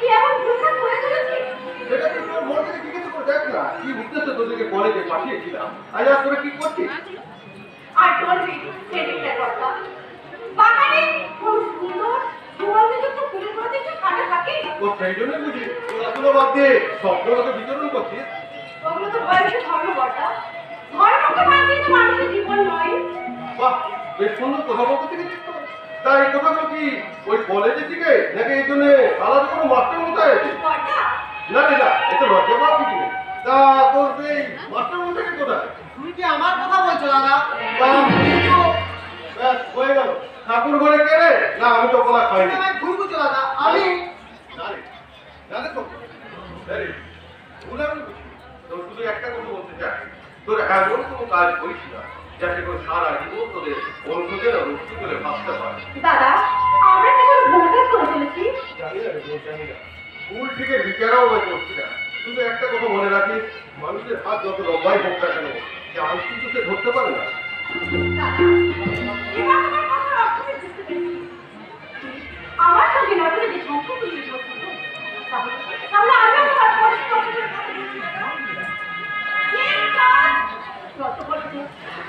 কি এমন ভুলটা করে ফেলেছি? সেটা তুই তোর মন থেকে জিজ্ঞেস করে দেখ না, কি উদ্দেশ্যে তোদেরকে কলেজে পাঠিয়েছিলাম, আজ আর তোরা কি করছিস? আর বলবি সেদিকটা কথা বাগানে খুব সুন্দর সুগন্ধিযুক্ত ফুলের মধ্যে একটু ঠান্ডা থাকে। ও সেই জন্যই বুঝি তোরা বাদ দিয়ে স্বপ্নটাকে বিতরণ করছিস। ওগুলো তো বয়সে ধর্ম বটা, ধর্মকে বাদ দিয়ে তো মানুষের জীবন নয়। বাহ, বেশ সুন্দর কথা বলতে শিখেছিস তো। তা এই কথাগুলো কি ওই কলেজের দিকে নাকি এই জন্য আলাদা কোনো মাস্টার মশাই আছে? বটা না রে না, এটা লজ্জা পাওয়ার কিছু নেই। তা তোর সেই মাস্টার মশাইকে কোথায়? তুমি কি আমার কথা বলছো দাদা? ব্যাস হয়ে গেল। ঠাকুর ঘরে কে রে? না আমি তো কলা খাইনি। তুমি ভুল বুঝছো দাদা, আমি তোর শুধু একটা কথা বলতে চাই, তোর এমন কোনো কাজ করিস না যাতে করে সারা জীবন তোদের অনুভূতির রক্ষী করে ভাবতে পারে। দাদা আমরা কি কোনো ভুল কাজ করে ফেলেছি? জানি না রে, জানি না। ভুল থেকে বিচারও আমি করছি না। শুধু একটা কথা মনে রাখিস, মানুষের হাত যত লম্বাই হোক না কেন, সে আজ কিন্তু সে ধরতে পারে না। দাদা এবার তোমার কথার অর্থ আমি বুঝতে পেরেছি। আমার সঙ্গে নজরে যে সম্পর্ক তৈরি হচ্ছিল, তাহলে আমিও তোমার পরশ করে কথা বলছি না। যত বলছো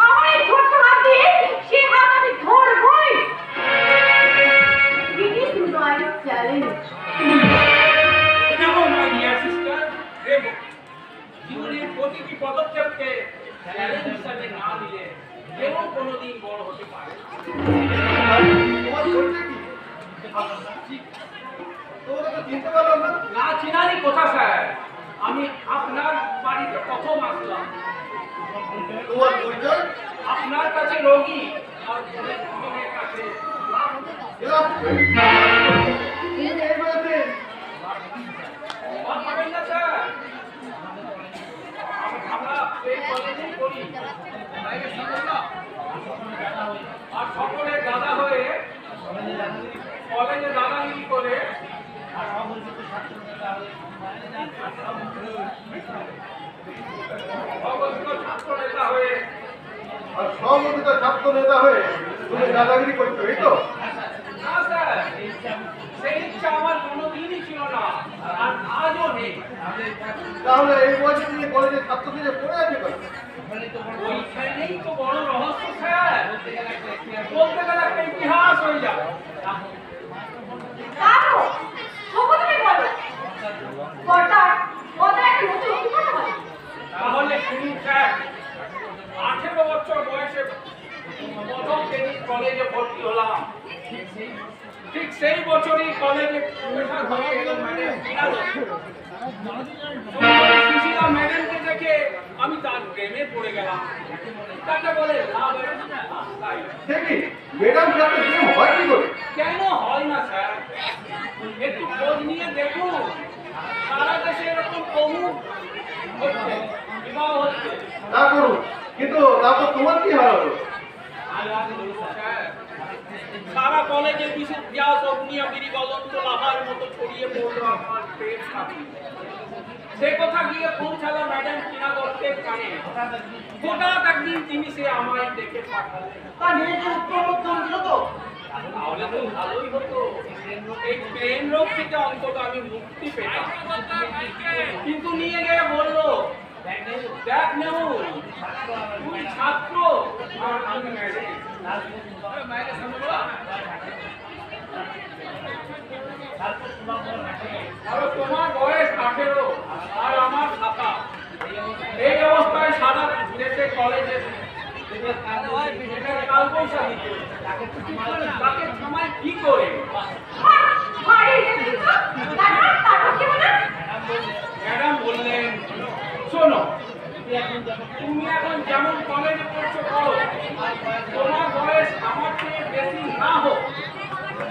আমার এই ছোট্ট হাত দিয়ে সে হাত আমি ধরবই। It is my challenge. কেমন মাই ডিয়ার সিস্টার, জীবনের প্রতিটি পদক্ষেপকে চ্যালেঞ্জ হিসাবে না নিলে কেউ কোনোদিন বড় হতে পারে তোমার বলছে কি? তোরা তো চিনতে পারলাম না। না। চিনারই কথা স্যার, আমি আপনার বাড়িতে প্রথম আসলাম। তোমার পরিচয়? আপনার কাছে রোগী আর রোগীর কাছে পাবেন না স্যার। আমরা এই কলেজেই করি আর সকলে দাদা হয়ে কলেজে দাদাগিরি করে ছাত্র নেতা হয়ে আর সহমতিত ছাত্র নেতা হয়ে তুমি দাদাগিরি করছো, এই তো? না স্যার, সেই ইচ্ছা আমার কোনোদিনই ছিল না আর আজও নেই। তাহলে এই বয়সে তুমি কলেজের ছাত্রদের পড়ে আছে কেন? ওইখানেই তো বড় রহস্য স্যার, বলতে গেলে একটা ইতিহাস হয়ে যাবে। কারো তবু তুমি বলো বটা ওটা একটা নতুন অভিজ্ঞতা বলে। তাহলে শুনুন স্যার, 18 বছর বয়সে প্রথম শ্রেণীর কলেজে ভর্তি হলাম। ঠিক সেই বছরই কলেজে প্রফেসর হয়ে গেল ম্যাডাম সুশীলা ম্যাডামকে দেখে আমি তার প্রেমে পড়ে গেলাম। তাকে বলে লাভ তাই দেখি ম্যাডাম সাথে প্রেম হয় কি করে? কেন হয় না স্যার, একটু খোঁজ নিয়ে দেখুন। সারা দেশে এরকম বহু হচ্ছে, বিবাহ হচ্ছে। তা করুন, কিন্তু তারপর তোমার কি হলো? স্যার, সারা কলেজে বিশুদ্ধ গ্যাস অগ্নিয়াগিরি গলন্ত লাভার মতো ছড়িয়ে পড়লো আমার প্রেম সাথী। সে কথা গিয়ে পৌঁছালো ম্যাডাম টিনাগড়ের কানে। হঠাৎ একদিন তিনি সে আমায় দেখে পাঠালেন। তা মেয়েকে উত্তর দিল তো? তাহলে তো ভালোই হতো, এই প্রেম রোগ থেকে অন্তত আমি মুক্তি পেতাম। কিন্তু নিয়ে গিয়ে বললো, দেখ নেউল, তুই ছাত্র আর আমি ম্যাডাম। আর তোমার বয়স 18 আর আমার 27। এই অবস্থায় সারা দেশে কলেজে কাল বৈশাখী তাকে থামায় কি করে? ম্যাডাম বললেন, শোনো, তুমি এখন যেমন কলেজে পড়ছো করো, তোমার বয়স আমার চেয়ে বেশি না হোক,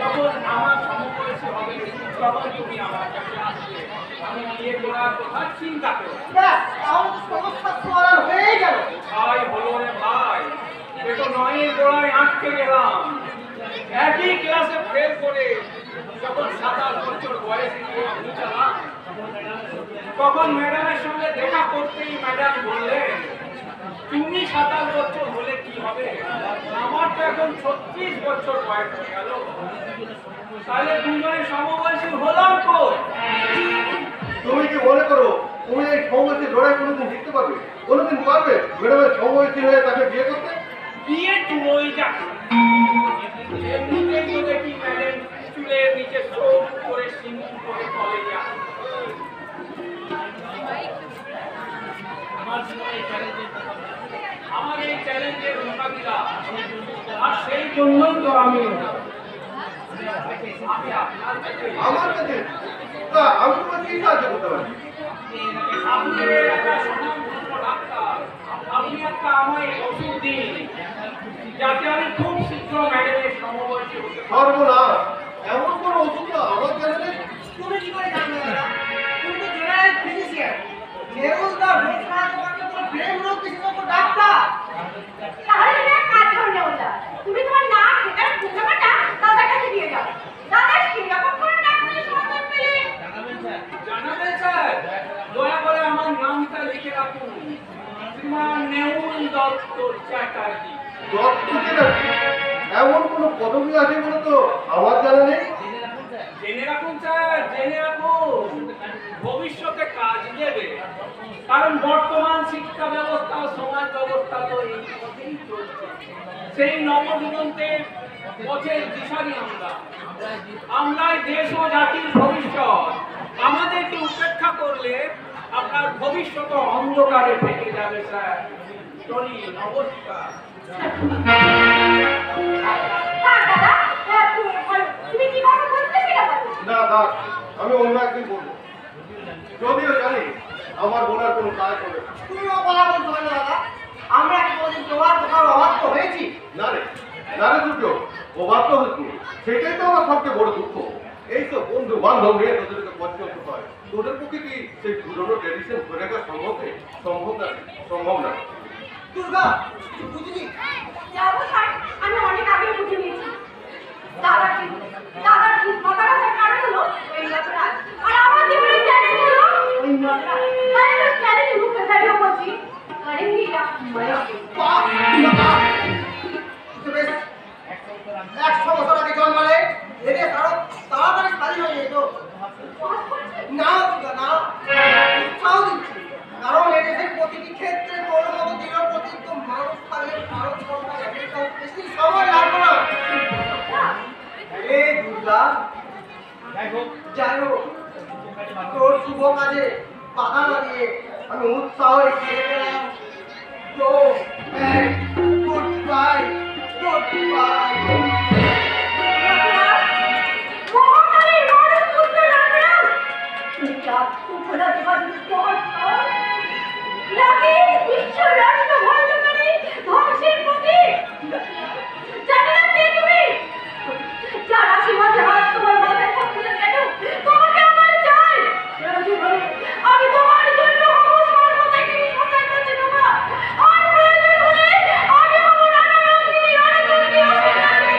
যখন আমার সমবয়সী হবে তখন তুমি আমার কাছে আসবে। আমি বিয়ে করার কথা চিন্তা করো। ব্যাস, তাহলে তো সমস্যা সমাধান হয়ে গেল। ভাই হলো রে ভাই, এ তো নয়ের গোড়ায় আটকে গেলাম। একই ক্লাসে ফেল করে যখন 27 বছর বয়সে গিয়ে পৌঁছালাম, তখন ম্যাডামের সঙ্গে দেখা করতেই ম্যাডাম বললেন, তুমি 27 বছর হলে কি হবে? আমার তো এখন 36 বছর বয়স হয়ে গেল। তাহলে দুজনে সমবয়সী হলাম কই? তুমি কি মনে করো তুমি এই সমবয়সী লড়াই কোনোদিন জিততে পারবে? কোনোদিন পারবে ম্যাডামের সমবয়সী হয়ে তাকে বিয়ে করতে? বিয়ে তুই যাক। এমনিতেই তো দেখি ম্যাডাম চুলের নিচে চোখ করে সিঙ্গুর করে কলেজে আসে। আমার এই চ্যালেঞ্জের মোকাবিলা আর সেই জন্যই তো আমি আমার কাছে তা আমি তোমার কি সাহায্য করতে পারি? আপনি একটা সুনামধন্য ডাক্তার, আপনি একটা আমায় ওষুধ দিন যাতে আমি খুব শীঘ্র ম্যাডামের সমবয়সী হতে পারি। সর্বনাশ, এমন কোনো ওষুধ তো আমার জানা নেই। তুমি কি করে জানবে দাদা? তুমি তো জেনারেল ফিজিশিয়ান। নেউলদার রোগ সারাতে পারলে তো ব্রেন রোগ বিশেষজ্ঞ ডাক্তার। তাহলে তুমি এক কাজ করো নেওয়া, তুমি তোমার নাম ঠিকানা ফোন নাম্বারটা দাদার কাছে দিয়ে যাও। দাদা সেরকম করে ডাক্তারের সন্ধান পেলে জানাবেন স্যার, দয়া করে আমার নামটা লিখে রাখুন, শ্রীমান নেউল দত্ত চ্যাটার্জি। দত্ত চ্যাটার্জি? এমন কোনো পদবি আছে বলে তো আমার জানা নেই। জেনে রাখুন স্যার, জেনে রাখুন, ভবিষ্যতে কাজ দেবে। কারণ বর্তমান শিক্ষা ব্যবস্থা ও সমাজ ব্যবস্থা তো এই পথেই চলছে। সেই নবদিগন্তের পথের দিশারি আমরাই দেশ ও জাতির ভবিষ্যৎ। আমাদেরকে উপেক্ষা করলে আপনার ভবিষ্যৎ অন্ধকারে থেকে যাবে স্যার। চলি, নমস্কার। হ্যাঁ দাদা, তুমি কি কথা বলতে সেটা বলো। না দাদা, আমি অন্য একদিন বলবো। যদিও জানি আমার বলার কোনো কাজ হবে না। তুমিও বলা বলতে হবে না দাদা। আমরা কি কোনোদিন তোমার কথার অবাক তো হয়েছি? না রে, না রে দুর্য, অবাক তো হচ্ছে। সেটাই তো আমার সবচেয়ে বড় দুঃখ। এই তো বন্ধু বান্ধব নিয়ে তোদেরকে পথ চলতে হয়। তোদের পক্ষে কি সেই পুরনো ট্রেডিশন ধরে রাখা সম্ভব নেই? সম্ভব না, সম্ভব না। দুর্গা, বুঝলি? যাবো স্যার, আমি অনেক আগে বুঝে নিয়েছি। দাদার ঠিক মাথার আসার কারণ হলো এই অপরাধ। আর আমার জীবনের চ্যালেঞ্জ হলো ওই অপরাধ। তাই তো চ্যালেঞ্জ মুখে দাঁড়িয়ে বলছি, করেঙ্গি না বাহ, দুর্গা! তো বেশ, 100 বছর আগে জন্মালে এদের তাড়াতাড়ি স্বাধীন হয়ে যেত। না দুর্গা, না। উৎসাহ দিচ্ছি। কারণ এদেশের প্রতিটি ক্ষেত্রে তোর মতো দৃঢ় প্রতিজ্ঞ মানুষ থাকলে ভারত সরকার একটা বেশি সময় লাগবে না। এই দুর্গা, যাই হোক, তোর শুভ কাজে বাধা না দিয়ে আমি উৎসাহ এগিয়ে গেলাম। তো গুড বাই, গুড বাই। মহাকালের মানুষ পুত্র রামরাম, তুমি চাপ সুখনা দেবাদির পহর লাগে বিশ্ব রাষ্ট্র ভণ্ডকারী ধ্বংসের প্রতীক। জানে না কে তুমি? যারা সীমাতে হাত তোমার মাথায় থাকতে না কেন, তোমাকে আমার চাই। আমি তোমার জন্য হবো সর্বদা কি সজাগ করতে তোমার। আর প্রয়োজন হলে আমি হবো রানা রঙ্গিনী রানা দুর্গি অসীম রানী।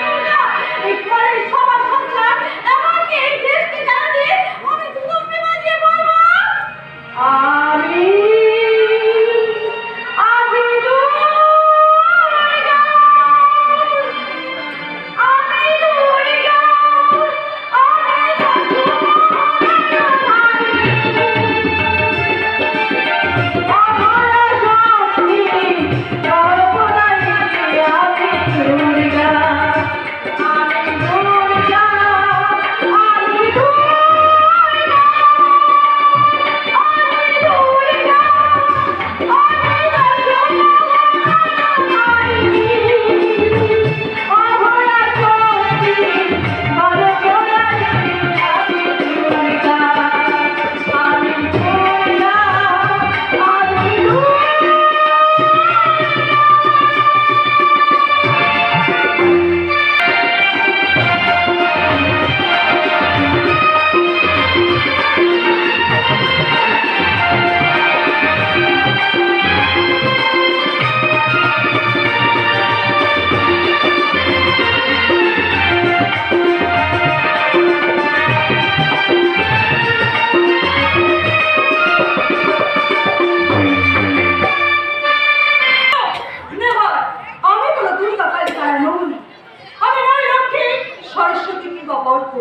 সরস্বতী কিংবা বর্গ।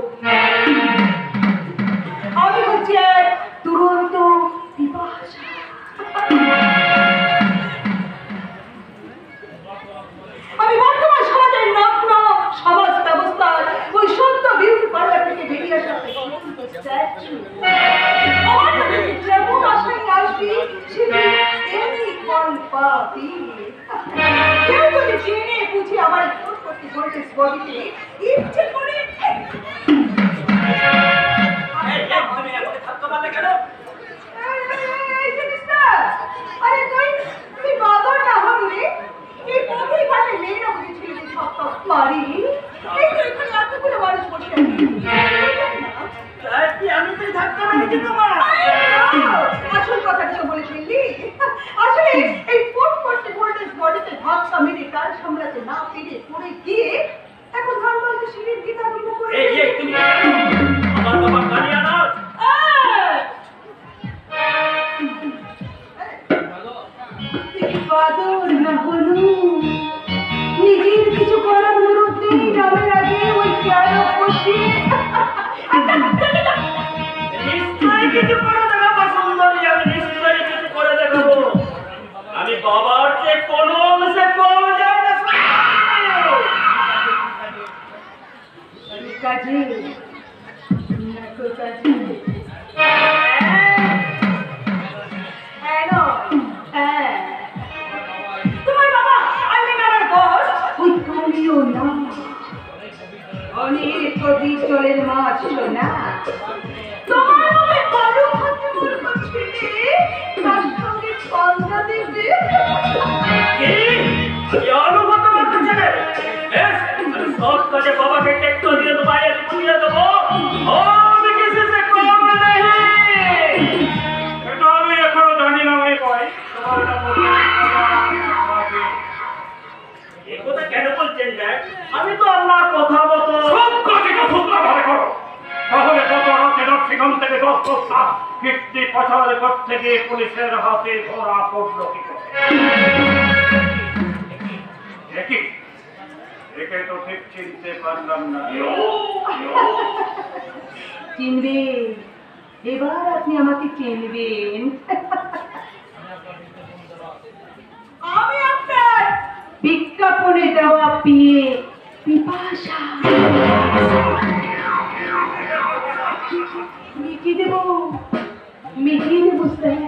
আমি হচ্ছে এক দুরন্ত পিপাসা। আমি বর্তমান সমাজের নগ্ন সমাজ ব্যবস্থার ওই সত্য বিউটি পার্লার থেকে বেরিয়ে আসা স্ট্যাচু। আমার কাছে যেমন আশায় আসবি সেদিন ফল পাবি। কেউ যদি জেনে বুঝে আমার ফোন করতে বলতে বডিতে ইচ্ছে করে তুমি আমাকে ধাক্কা মারলে কেন? আরে তুই বাদর না হবি রে। এই পথে ঘাটে মেয়েরা বুঝি ছেলেদের ধাক্কা মারি। এই তো এখানে এতগুলো মানুষ বসে আছে। আমি তো ধাক্কা মেরেছি তোমার। আসল কথাটা তো বলে ফেললি। আসলে এই ফোন করতে ভোল্টেজ বডিতে ধাক্কা মেরে কাজ সামলাতে না পেরে পড়ে গিয়ে এখন ধর্মান্ত শিবির গীতা বিমুখ করে। এই তুমি আমার বাবা গাড়ি আনো। বাদর না হলু নিজের কিছু করার অনুরোধ নেই। নামের আগে ওই কেন বসে নিশ্চয়ই কিছু করে দেখাবো সুন্দরী, আমি নিশ্চয়ই কিছু করে দেখাবো। আমি বাবার যে কোনো অংশে কম যায় না। কাজে কাজে তোমার বাবা আমি আমার বস ওই কালিও না অনেক কবি জলের মাছ ছিল না। তোমার মনে বড় হাতে মূর্খ ছেলে তার সঙ্গে পাঞ্জা দেবে। অনুগত করতে ছেলে সব কাজে বাবাকে টেক্টো দিয়ে দেবো, বাইরে বুঝিয়ে দেবো। আমি কিসে সে কম নেই, এটা আমি এখনো জানি না। ভাই ভাই তোমার কথা কেন বলছেন? আমি তো আপনার কথা মতো সব কাজটা সুন্দরভাবে করো। তাহলে কত রাতের সেখান থেকে 10 কীর্তি পাচার করতে গিয়ে পুলিশের হাতে ধরা পড়লো কি করে? একে তো ঠিক চিনতে পারলাম না। চিনবে এবার আপনি আমাকে চিনবেন। আমি আপনার বিজ্ঞাপনে দেওয়া পিয়ে পিপাসা। মিটিয়ে দেবো স্যার।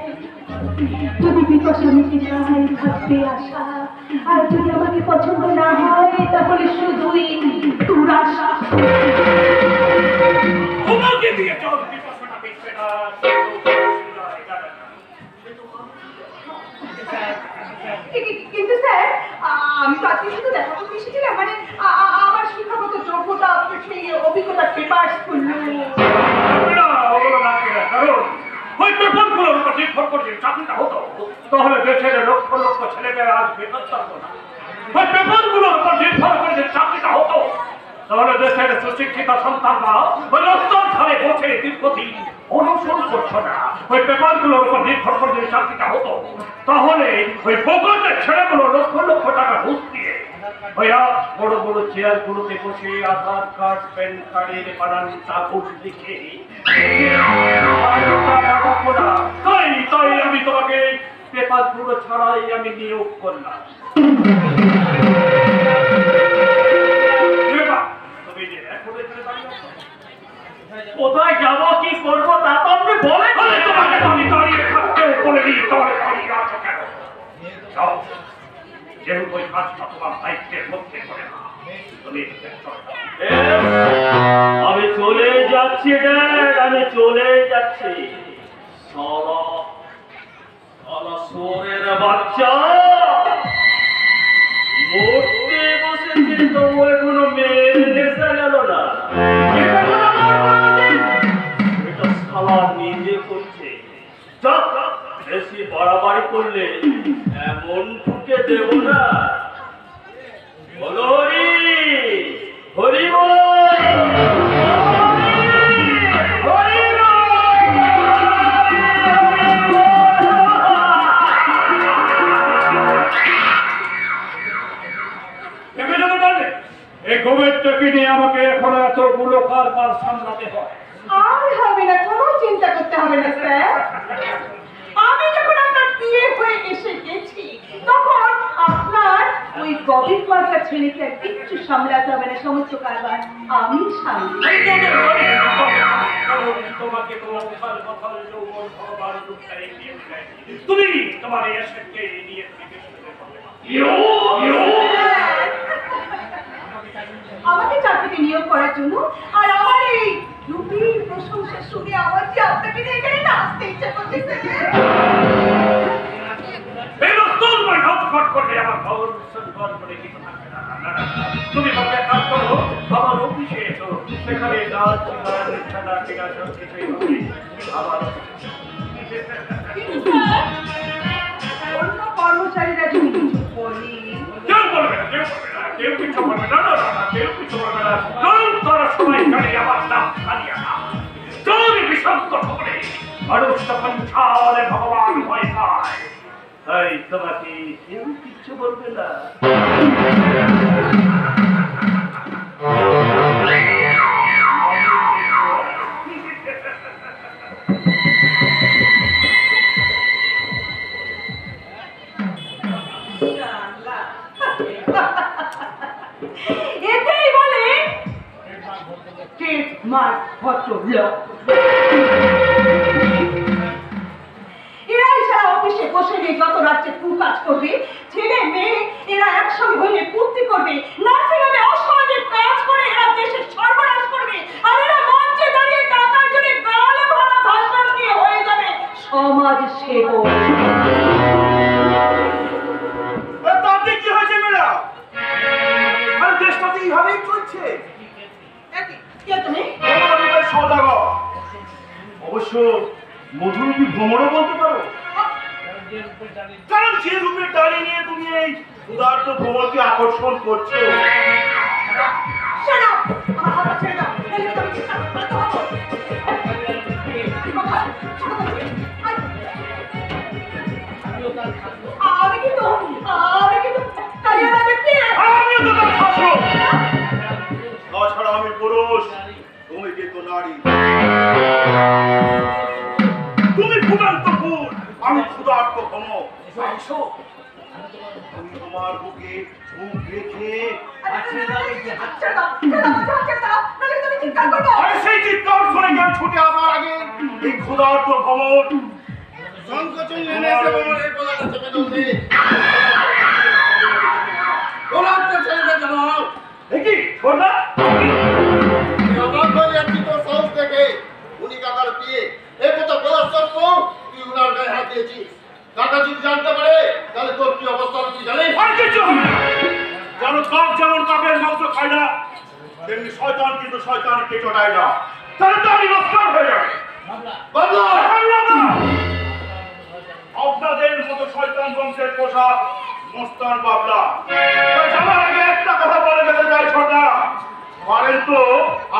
যদি পিপাসা মিটে যায় থাকবে আশা, আর যদি আমাকে পছন্দ না হয় তাহলে শুধুই দুরাশা। তোমাকে দিয়ে চল পিপাসাটা মিটবে না। কিন্তু স্যার আমি তো আজকে শুধু দেখা করতে এসেছিলাম। মানে আমার শিক্ষাগত যোগ্যতা সেই অভিজ্ঞতা পেপার্স করলো। ওই পেপারগুলোর উপর নির্ভর করে যে চাকরিটা হতো তাহলে দেশের লক্ষ লক্ষ ছেলেমেয়েরা আজ বেকার থাকতো না। ওই পেপারগুলোর উপর নির্ভর করে যে চাকরিটা হতো তাহলে দেশের সুশিক্ষিত সন্তানরা ওই রাস্তার ধারে বসে দীর্ঘদিন অনুসরণ করতো না। ওই পেপারগুলোর উপর নির্ভর করে যে চাকরিটা হতো তাহলে ওই বোকাদের ছেলেগুলো লক্ষ লক্ষ টাকা ঘুষ দিয়ে ওইরা বড় বড় চেয়ারগুলোতে বসে আধার কার্ড প্যান কার্ডের বানান কাগজ লিখে তাই আমি তোমাকে পেপারগুলো ছাড়াই আমি নিয়োগ করলাম। তুমি যে এখন এখানে দাঁড়িয়ে আছো, কোথায় যাবো কি করবো তা তো আপনি বলে তোমাকে আমি দাঁড়িয়ে থাকতে বলে দিই। তাহলে দাঁড়িয়ে আছো কেন? যাও, যেহেতু ওই কাজটা তোমার দায়িত্বের মধ্যে করে না, তুমি আমি চলে যাচ্ছি ড্যাড, আমি চলে যাচ্ছি। সোরের বাচ্চা মরতে বসেছে তো এখনো মেয়ের নেশা গেল না। এটা শালা নিজে করছে। বেশি বাড়াবাড়ি করলে এমন ঠুকে দেব না। হরি হরি জন্যই আমাকে এখন এতগুলো কারবার সামলাতে হয়। আর হবে না, কোনো চিন্তা করতে হবে না স্যার। আমি যখন আপনার বিয়ে হয়ে এসে গেছি তখন আপনার ওই গভীর পাল্টা ছেলেকে আর কিচ্ছু সামলাতে হবে না, সমস্ত কারবার আমি সামলাই। তোমাকে তোমার কথার কথার যৌবন ভগবান দুঃখায় দিয়ে দিয়েছি। তুমি তোমার এই এসেকে নিয়ে আমাকে চাকরিতে নিয়োগ করার জন্য আর আমার এই রূপীর প্রশংসা শুনে আমার যে আপনাকে নিয়ে এখানে নাচতে ইচ্ছা করতেছে। তুমি ভাবে কাজ করো, আমার অফিসে এসো, সেখানে নাচ গান খেলা টেকা সব কিছুই হবে। আবার অন্য কর্মচারীরা যদি কিছু বলি, কেউ বলবে না, কেউ কিছু বলবে না, কেউ কিছু বলবে না। কারণ তারা সবাই জানে আমার নাম কালিয়া না। তুমি বিষাক্ত খবরে মানুষ তখন ছাড়ে ভগবান ভয় পায়। তাই তোমাকে কেউ কিচ্ছু বলবে না। এটাই বলে ট্রেডমার্ক ভদ্রলোক। এরাই সারা অফিসে বসে নিয়ে যত রাজ্যে কাজ করবে, ছেলে মেয়ে এরা একসঙ্গে হয়ে পূর্তি করবে, নার্সিং হোমে অসামাজিক কাজ করে এরা দেশের সর্বনাশ করবে, আর এরা মঞ্চে দাঁড়িয়ে টাকার জন্য গালে ভরা ভাষণ দিয়ে হয়ে যাবে সমাজ সেবক। তাতে কি হয়েছে ম্যাডাম? আর দেশটাতে এইভাবেই চলছে। কে তুমি? সৌদাগর, অবশ্য মধুরূপী ভ্রমণও বলতে পারো, কারণ যে রূপে দাঁড়িয়ে নিয়ে তুমি এই উদার্ত ভ্রমণকে আকর্ষণ করছো। Shut up! আমার হাত ছেড়ে দাও, নইলে তুমি চিৎকার করতে হবে। আমি কিন্তু কালিয়ারা দেখতে। আমিও তো তার ছাত্র। তাছাড়া আমি পুরুষ, তুমি কিন্তু নারী। তুমি ক্ষুধার্ত ফুল, আমি ক্ষুধার্ত ঘন। আমি তোমার বুকে বুক রেখে আরে সেই চিৎকার শুনে কেউ ছুটে আসার আগে এই ক্ষুধার্ত ভ্রমণ সংকোচন এনেছে ভ্রমণের গলাটা চেপে ধরতে। গোলাপটা ছেড়ে দে জনাব। দেখি ছোড়া অবাক হয়ে যাচ্ছি তোর সাহস দেখে। উনি কাকার বিয়ে এ কথা বলার সত্ত্বেও তুই উনার গায়ে হাত দিয়েছিস। কাকা যদি জানতে পারে তাহলে তোর কি অবস্থা হবে তুই জানিস? আর কিছু হবে না। যেন কাক যেমন কাকের মাংস খায় না, তেমনি শয়তান কিন্তু শয়তানকে চটায় না। তাহলে তো আমি নস্কার হয়ে যাবে। বাবলা! আপনাদের মতো শয়তান বংশের পোশাক মস্তান বাবলা। যাওয়ার আগে একটা কথা বলে যেতে চাই ছোটা, পারেন তো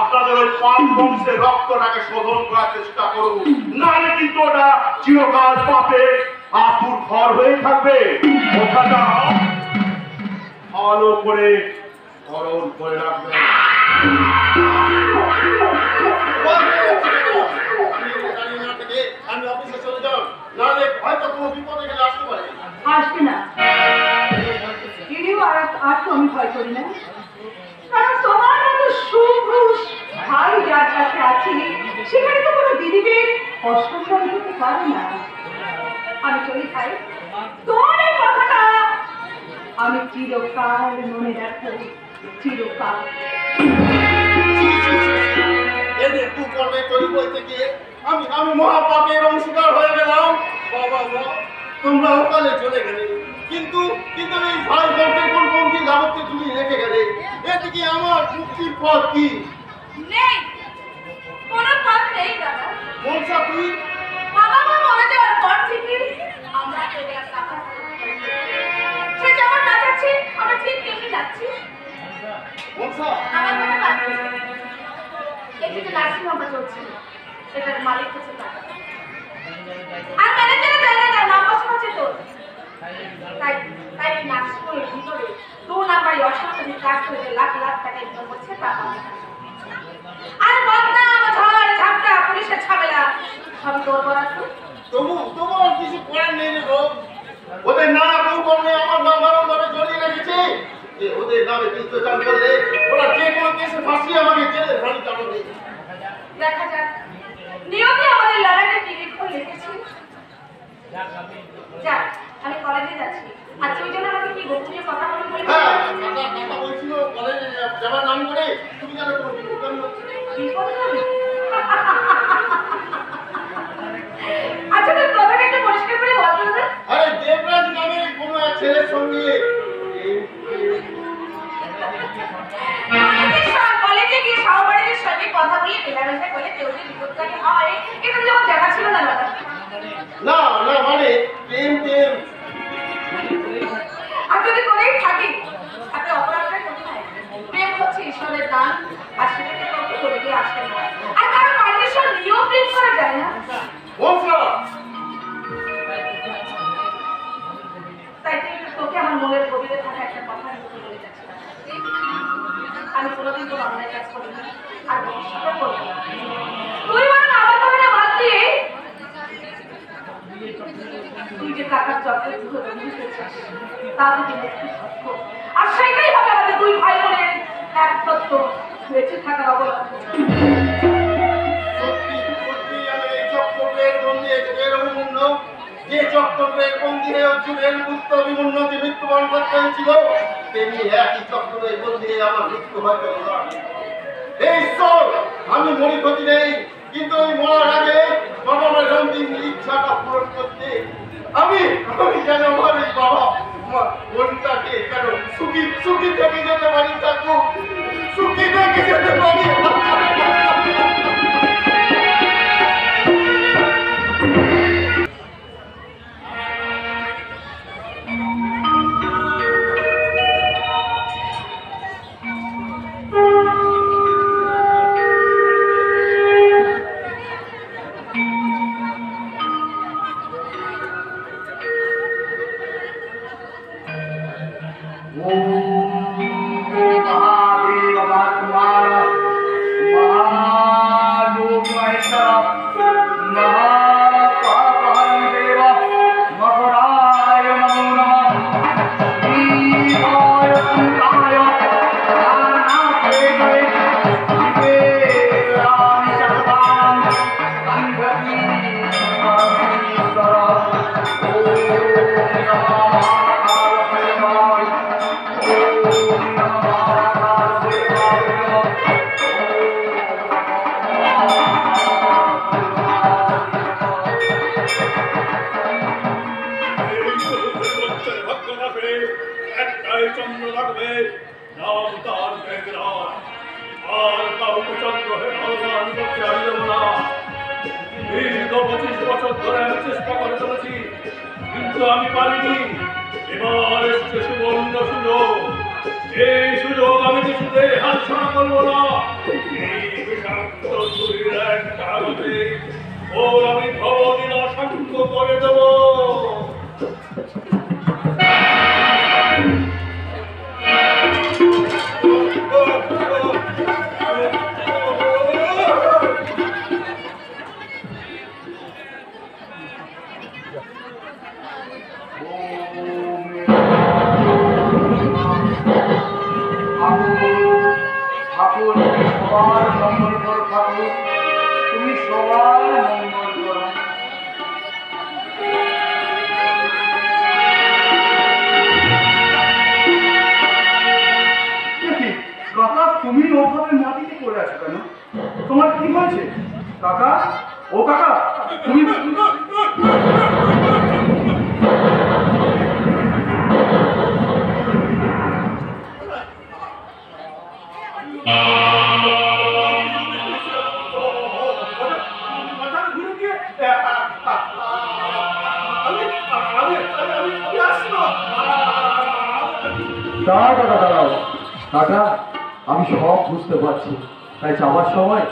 আপনাদের ওই পাপ বংশের রক্তটাকে শোধন করার চেষ্টা করুন, নাহলে কিন্তু ওটা চিরকাল পাপে আতুর ঘর হয়ে থাকবে। কথাটা ভালো করে স্মরণ করে রাখবেন। আমি অফিসে চলে যাব, নাহলে হয়তো কোনো বিপদে গেলে আসতে পারে। আসবে না, এরও আর তো আমি ভয় করি না, কারণ তোমার মতো সুপুরুষ ভাই যার কাছে আছে সেখানে তো কোনো দিদিদের অসম্মান হতে পারে না। আমি চলি ভাই, তোমার এই কথাটা আমি চিরকাল মনে রাখবো, চিরকাল। এদের কুকর্মে তৈরি বইতে গিয়ে আমি মহাপাপের অংশীদার হয়ে গেলাম। বাবা তোমরা ওকালে চলে গেলে, কিন্তু এই ভাই বোনকে কোন কি যাবতীয় তুমি রেখে গেলে, এদিকে আমার মুক্তির পথ কি? নেই, কোনো পথ নেই দাদা। মনসা তুই বাবা মা মারা যাওয়ার পর থেকে আমরা চলে আসলাম। সে যেমন না যাচ্ছে আমরা ঠিক তেমনি যাচ্ছি। মনসা আমার কথা বাদ দিন। এদিকে নার্সিং হোমটা চলছে, এটার মালিক হচ্ছে টাকা। আর ম্যানেজারের জায়গা দাও, নাম বসানো আছে তোর। তাই তাই এই নার্সিংহোমের ভিতরে 2 নাম্বারে অসামাজিক কাজ করে লাখ লাখ টাকা ইনকাম করছে টাকা। আর বদনাম ঝড় ঝাপটা পুলিশের ঝামেলা সব তোর বরাদ্দ। তবু আর কিছু করার নেই রে গো। ওদের নানা কুকর্মে আমার নাম বারংবার জড়িয়ে রেখেছে। যে ওদের নামে কিছু চাল করলে ওরা যে কোনো কেসে ফাঁসিয়ে আমাকে জেলে ফাঁড়ি চালাবে। দেখা যাক নিয়মে আমাদের লড়াইটা টিকিট লিখেছি। যাক আমি কলেজে যাচ্ছি। আচ্ছা ওই জন্য আমাকে কি গোপনীয় কথা বলে বলি? হ্যাঁ কথা বলছিল কলেজে যাবার নাম করে তুমি জানো কোনো বিপদ হচ্ছে। বিপদ হবে? আচ্ছা তোর কথাটা একটু পরিষ্কার করে বলতো না। আরে দেবরাজ নামে কোনো এক ছেলের সঙ্গে কলেজে গিয়ে সহপাঠীদের সঙ্গে কথা বলে মেলামেশা করে কেউ যে বিপদকারী হয় এটা যখন জানা ছিল না দাদা। না না মানে প্রেম আর যদি করেই থাকি তাতে অপরাধটা কোথায়? প্রেম হচ্ছে ঈশ্বরের দান আর সেটাকে কাউকে করে দিয়ে আসে না। আর কারণ পারমিশন নিয়েও প্রেম করা যায় না। তাই তোকে আমার মনের গভীরে থাকা একটা কথা বলে যাচ্ছি। আমি কোনোদিন তোর অন্যায় কাজ করিনি আর ভবিষ্যতে করবো না। তুই মানে আমার কথাটা বাদ দিয়ে তুই যে টাকার চক্রে ঢুকেছিস তা থেকে একটু সত্য। আর সেটাই হবে আমাদের 2 ভাই বোনের এক তত্ত্ব বেঁচে থাকার অবলম্বন। যে চক্রের বন্দী হয়ে অর্জুনের পুত্র অভিমন্যুকে মৃত্যুবরণ করতে হয়েছিল তেমনি একই চক্রের বন্দী হয়ে আমার মৃত্যু হয়ে গেল। এই ঈশ্বর আমি মরি ক্ষতি নেই, কিন্তু ওই মরার আগে বাবা মায়ের অন্তিম ইচ্ছাটা পূরণ করতে আমি যেন আমার এই বাবা মনটাকে কেন সুখী থেকে যেতে পারি, তাকে সুখী থেকে যেতে পারি। কিন্তু আমি পারিনি। এবার এসছে সুবর্ণ সুযোগ। এই সুযোগ আমি কিছুতেই হাতছাড়া করবো না। এই বিষাক্ত ছুরির এক কাগজে ওর আমি ভবদিন অসংখ্য করে দেবো। সবার মঙ্গল করো ঠাকুর, তুমি সবার মঙ্গল করো। কাকা তুমি ওভাবে মাটিতে পড়ে আছো কেন? তোমার কি হয়েছে কাকা? ও কাকা তুমি দাঁড়াও কাকা, আমি সব বুঝতে পারছি। তাই যাওয়ার সময়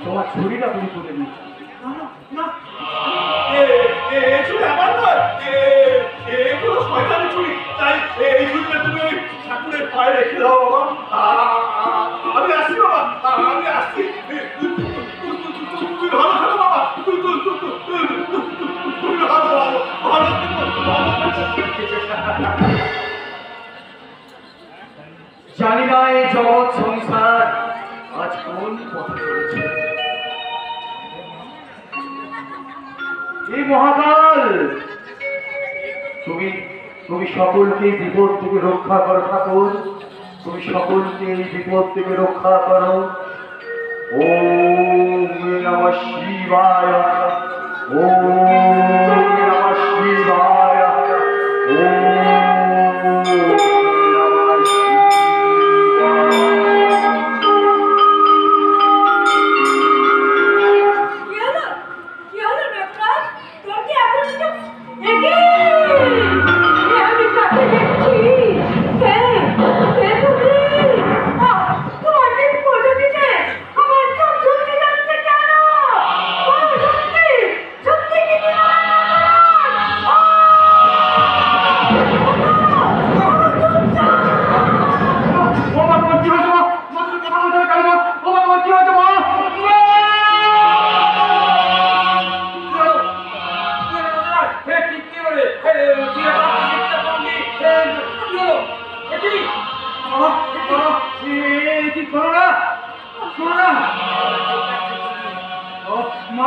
তোমার ছুরিটা তুমি তুলে নিচ্ছ। এগুলো শয়তানি চুরি, তাই এই দুধটা তুমি ওই ঠাকুরের পায়ে রেখে দাও বাবা। আমি আসছি বাবা, আমি আসছি। তুমি ভালো থাকো বাবা, তুমি ভালো ভালো জানি না এই জগৎ সংসার আজ কোন পথে চলেছে। এই মহাকাল, তুমি সকলকে বিপদ থেকে রক্ষা করো ঠাকুর, তুমি সকলকে এই বিপদ থেকে রক্ষা করো। ওম নমঃ শিবায়, ওম নমঃ শিবায়, ওম নমঃ শিবায়। কি হলো? কি হলো নেকড়াস? তোর কি এখন কিছু একে? আমি কাকে দেখছি? কে? কে তুমি? তোমার কি পড়ে দিছে? আমার চোখ ঝুঁকে যাচ্ছে কেন? সত্যি সত্যি কি ও মা, তোমার কি হয়েছে মা? মা, তুমি কথা বলতে হবে কেন মা? ও মা, তোমার কি হয়েছে মা? বাবা, বাবা, কি করো না, করো না। মা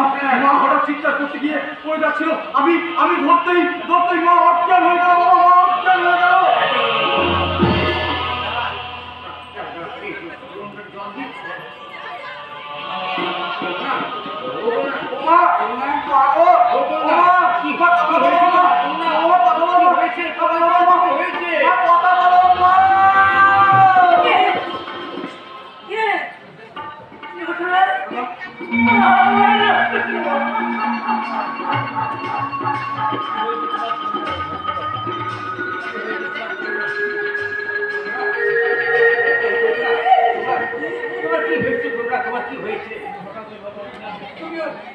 হঠাৎ চিৎকার করতে গিয়ে পড়ে যাচ্ছিল, আমি ধরতেই মা অজ্ঞান হয়ে গেল। বাবা, মা অজ্ঞান হয়ে গেল।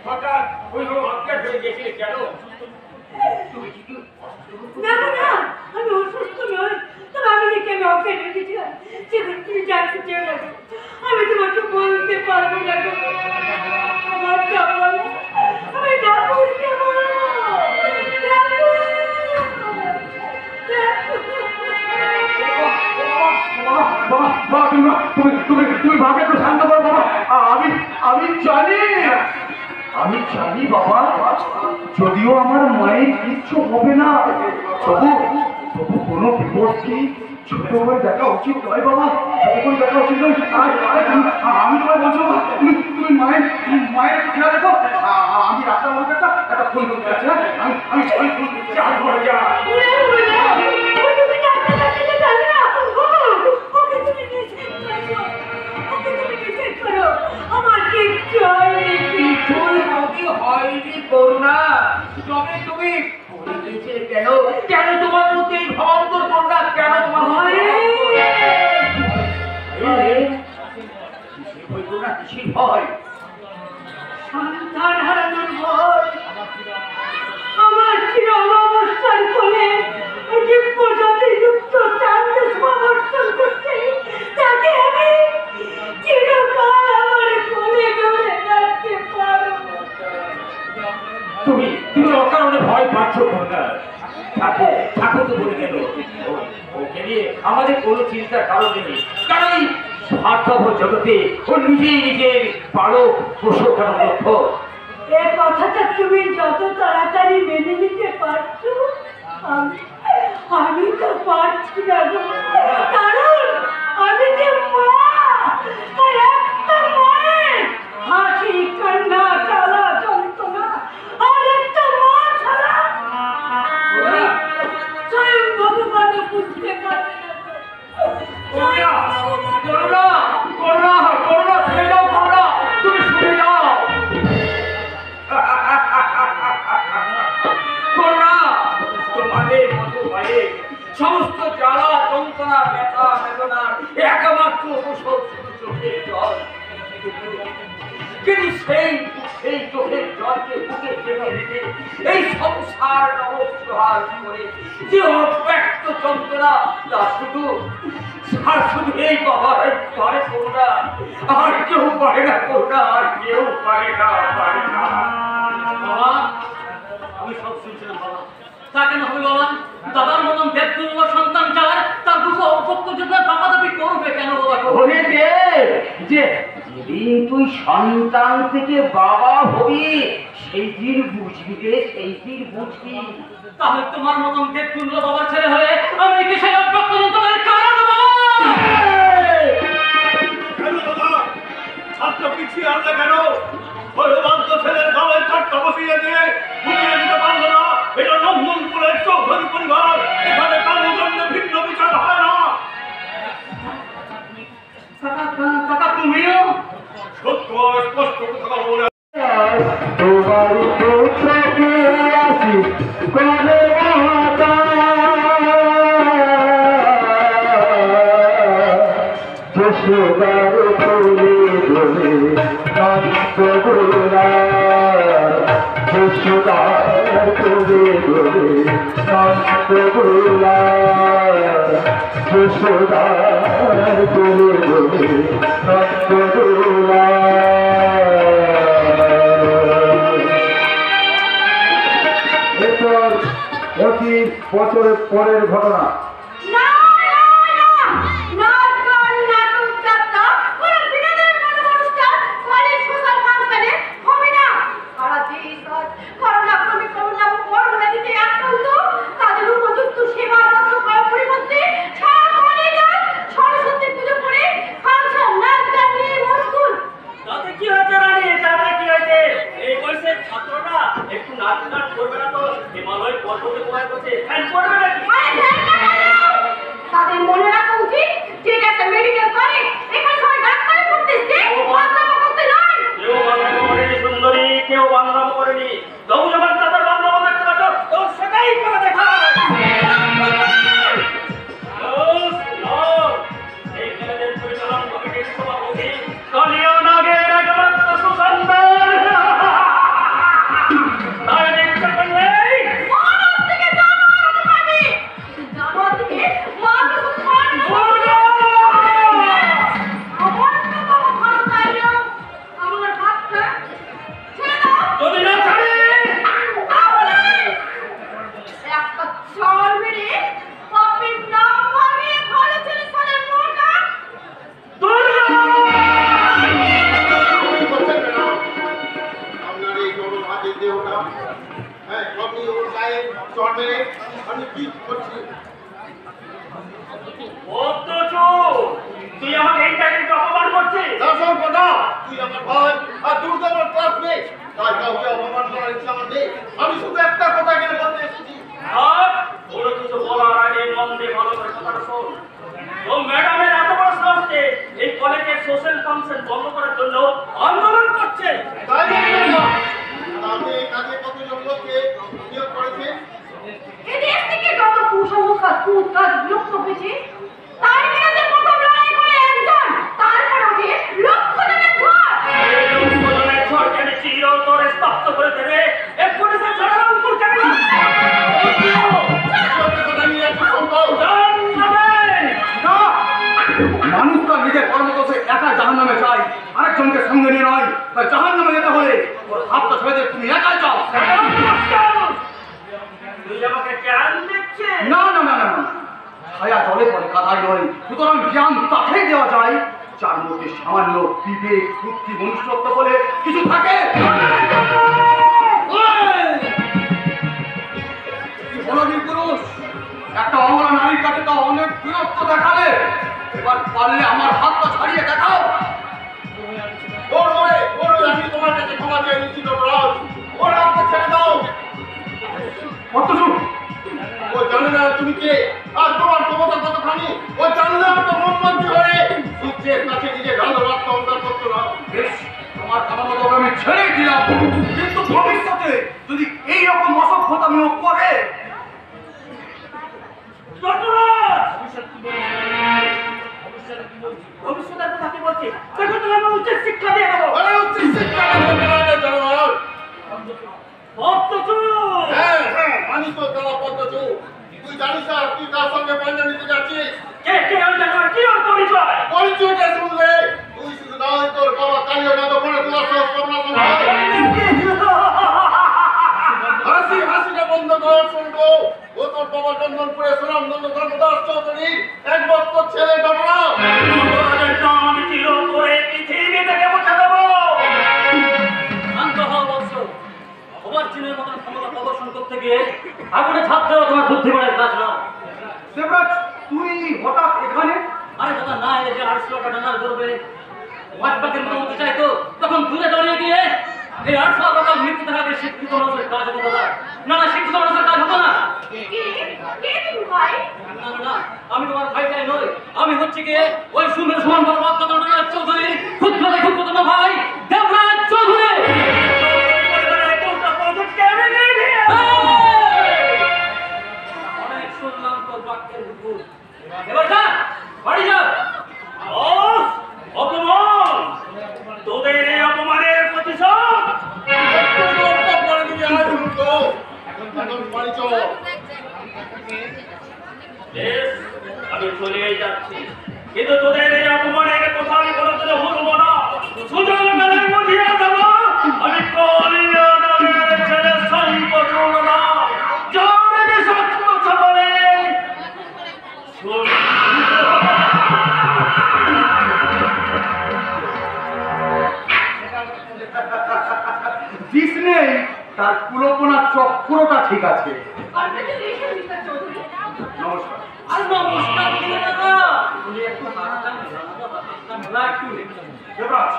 হঠাৎ ওইভাবে অজ্ঞান হয়ে গেছিলে কেন? না না না, আমি অসুস্থ নই, তবে আমি যে কেন অজ্ঞান হয়ে গেছিলাম সেটা তুমি জানতে চেয়ে রাখো। আমি তোমাকে বলতে পারবো না গো। আমার কেমন, আমি ঠাকুরকে বলবো। বাবা, তুমি ভাবে একটু শান্ত করো বাবা। আমি জানি বাবা, যদিও আমার মায়ের কিচ্ছু হবে না, তবু কোনো বিপদ কি ছোট হয়ে দেখা উচিত নয় বাবা, ছোট করে দেখা উচিত নয়। আমি তোমায় বলছো বাবা, তুমি মায়ের একটু খেয়াল রেখো। আমি রাস্তার মধ্যে একটা ফোন করতে যাচ্ছি। আমি ফোন করতে চাই। ঘরে যা। আমার কিচ্ছু হয়নি। কিছুই যদি হয়নি করুণা, তবে তুমি বলে দিয়েছিলে কেন? কেন তোমার মধ্যে এই ভয়ঙ্কর করুণা? কেন তোমার করুণা কিসের ভয়? সন্তান হারানোর ভয়। আমার চির অবস্থার ফলে যে প্রজাতি যুক্ত চাঁদকে সমর্থন করছে তাকে আমি চিরকাল আমার কোলে ধরে রাখতে পারবো। তুমি অকারণে ভয় পাচ্ছ করুণা। ঠাকুর তো বলে গেল ওকে নিয়ে আমাদের কোনো চিন্তার কারণ নেই, কারণ এই স্বার্থপর জগতে ও নিজের পালক পোষকার লক্ষ্য। এই কথাটা তুমি যত তাড়াতাড়ি মেনে নিতে পারছো, আমি তো পারছি না গো। কারণ আমি যে মা, আর একটা মায়ের হাসি কান্না জ্বালা যন্ত্রণা আর একটা মা ছাড়া স্বয়ং ভগবানও বুঝতে পারে না। তুমি শুনে যাও করুণা, তোমাদের মতো ভাইয়ে সমস্ত জ্বালা যন্ত্রণা ব্যথা বেদনার একমাত্র ঔষধ চোখের জল। কিন্তু সেই সেই চোখের জলকে বুকে চেপে রেখে এই সংসার নবসহার করে যে অব্যক্ত যন্ত্রণা তা শুধু এই বাবার ঘরে করোনা, আর কেউ পারে না করোনা, আর কেউ পারে না বাবা। আমি সব শুনছিলাম বাবা, তা কেন হবে বাবা? দাদার মতন ব্যক্তিগত সন্তান যার, তার দুটো অপক্ষ যোদ্ধা দাপাদাপি করবে কেন বাবা? বলে দে যে যেদিন তুই সন্তান থেকে বাবা হবি সেই দিন বুঝবি রে, সেই দিন বুঝবি। তাহলে তোমার মতন ব্যক্তিগত বাবার ছেলে হয়ে আমি কি সেই অব্যক্ত যন্ত্রণার কারণ বাবা? কেন দাদা ছাত্র পিছিয়ে আনলে কেন? ভগবান তো ছেলের গালে চারটা বসিয়ে দিয়ে বুঝিয়ে দিতে পারলো না এটা নন্দনপুরের চৌধুরী পরিবার, এখানে কারো জন্য ভিন্ন বিচার হয় না। কাকা তুমিও সত্য স্পষ্ট কথা বলে তোমার পুত্রকে আসি করে যশোদার কোলে ধরে কান্ত গোলা, যশোদার কোলে ধরে কান্ত গোলা, যশোদার কোলে ধরে কান্ত গোলা। এরপর 25 বছর পরের ঘটনা। না না না নাচ গান নাটক যাত্রা কোনো বিনোদন অনুষ্ঠান কলেজ সোশ্যাল ফাংশনে হবে না। সারা দেশ আজ করোনা করোনা দিতে আক্রান্ত, তাদের উপযুক্ত সেবা যত্ন করার পরিবর্তে সারা কলেজ আজ সরস্বতী পুজো করে ফাংশন নাচ গান নিয়ে মশগুল। তাতে কি হয়েছে রানী? তাতে কি হয়েছে? এই বয়সের ছাত্ররা একটু নাচ গান করবে না তো হিমালয় পর্বতে কোথায় বসে ফ্যান করবে নাকি? আরে ধ্যান না কেন? তাদের মনে রাখা উচিত যে এটা একটা মেডিকেল কলেজ, এখানে সবাই ডাক্তারি পড়তেছে, বাংলা করতে নয়। কেউ বাংলা করেনি সুন্দরী, কেউ বাংলা করেনি। তবু যখন তাদের বাংলা দেখতে পাচ্ছ তো সেটাই করে দেখা। এই ছেলেদের পরিচালন কমিটির সভাপতি কালিয়া নাগের একমাত্র সুসন্তান। তাই দেখতে পেলেই মানব থেকে জানোয়ার পাবে, জানোয়ার থেকে মানুষ পাবে। আমার তো বাবা ভালো চাইলো, আমার হাতটা ছেড়ে দাও। যদি না ছাড়ে একটা চর মেরে পাপের নাম ভাঙিয়ে ভালো ছেলে সালের মোটা কি করছেন ম্যাডাম? আপনার এই গণভাগের দেহটা, হ্যাঁ আপনি ওর গায়ে চড় মেরে আমি কি করছি? অথচ তুই আমাকে ইন্টারনেটে অপমান করছিস। দর্শন কথা, তুই আমার ভাই আর দুর্গা আমার ক্লাসমেট, তাই কাউকে অপমান করার ইচ্ছা আমার নেই। আমি শুধু একটা কথা এখানে বলতে এসেছি। আর কোনো কিছু বলার আগে মন দিয়ে ভালো করে কথাটা শোন। তো ম্যাডামের এত বড় সাহস যে এই কলেজের সোশ্যাল ফাংশন বন্ধ করার জন্য আন্দোলন করছে। তাই বলবেন না। আর আপনি এই কাজে কতজন লোককে নিয়োগ করেছেন? এদেশ থেকে যত কুসংস্কার কুৎকার বিলুপ্ত হয়েছে তার বিরুদ্ধে প্রথম লড়াই করে একজন, তারপর ওঠে লক্ষ জনের ঝড়। এই লোকজনের ঝড়কে আমি চিরতরে স্তব্ধ করে দেবে। এক পুলিশের ঝড়ের অঙ্কুর কেন? মানুষ তার নিজের কর্মদোষে একা জাহান্নামে যায়, আরেকজনকে সঙ্গে নিয়ে নয়। তাই জাহান্নামে যেতে হলে ওর হাতটা ছেড়ে দিয়ে তুমি একাই যাও। তুই আমাকে জ্ঞান দিচ্ছিস? না না না না না, ছায়া জলে পড়ে কাদায় নয়। সুতরাং জ্ঞান তাকেই দেওয়া যায় যার মধ্যে সামান্য বিবেক বুদ্ধি মনুষ্যত্ব বলে কিছু থাকে। পুরুষ একটা অমরা নারীর কাছে তো অনেক বিরক্ত দেখালে, এবার পারলে আমার হাতটা ছাড়িয়ে দেখাও। আমি তোমার কাছে ক্ষমা চেয়ে নিচ্ছি ডক্টর, ওর হাতটা ছেড়ে দাও। অথচ ও জানে না তুমি কে আর তোমার ক্ষমতা কতখানি। ও জানলে তো মনমন্ত্রী হয়ে সূর্যের কাছে নিজে ভালো রাখতে অঙ্গার করতো না। বেশ, আমার কথা মতো আমি ছেড়ে দিলাম, কিন্তু ভবিষ্যতে যদি এইরকম অসভ্যতামি ও করে ভবিষ্যতের কথা কি বলছি? দেখো তুমি আমার উচিত শিক্ষা দিয়ে দেবো। উচিত শিক্ষা জানিস তো তারা পদ্ধতি তুই জানিস না তুই তার সঙ্গে পয়সা নিতে যাচ্ছিস কে আমি জানো কি ওর পরিচয়? পরিচয়টা শুনলে তুই শুধু না হয় তোর বাবা কালীয় না তো মনে তোমার সহজ করোনা হাসিটা বন্ধ কর শুনবো ও তোর বাবা চন্দনপুরে সুনামগঞ্জ ধর্মদাস চৌধুরী একমাত্র ছেলে ঘটনা আমি চির করে পৃথিবী থেকে মুছে দেবো। শান্ত হও বৎস। অবাক চিনের মতন ক্ষমতা প্রদর্শন করতে গিয়ে আগুনে ছাপ দেওয়া তোমার বুদ্ধি বাড়ার কাজ না। দেবরাজ তুই হঠাৎ এখানে? আরে দাদা না এলে যে আটশোটা ডানার করবে ওয়াটবাকের মতো হতে চাইতো তখন দূরে দাঁড়িয়ে গিয়ে এই 800 টাকা মৃত্যু দেখাবে শিক্ষিত মানুষের কাজ হতো দাদা। না না শিক্ষিত মানুষের কাজ হতো না। কে তুমি ভাই? না না না আমি তোমার ভাইটাই নই, আমি হচ্ছে গিয়ে ওই সুন্দর সমান বরবাদ চন্দ্রনাথ চৌধুরী ক্ষুদ্রতে ক্ষুদ্রতম ভাই দেবরাজ চৌধুরী। অনেক শুনলাম তোর বাক্যের হুকুম, এবার যা বাড়ি যা। অপমান, তোদের এই অপমানের প্রতিশোধ আমি চলে যাচ্ছি, কিন্তু তোদের এই অপমানের কথা আমি কোনোদিনও ভুলবো না। সুযোগ মেলে বুঝিয়ে দেবো আমি কলিয়া নামের ছেলে সম্পূর্ণ না যার বিষাক্ত ছাগলে দিস নেই তার কুলপনা চক্রটা ঠিক আছে। Congratulation mister Chowdhury. নমস্কার। আর নমস্কার দিলে দাদা উনি একটু হাতটা মেলানো দাদা, হাতটা মেলা একটু। দেবরাজ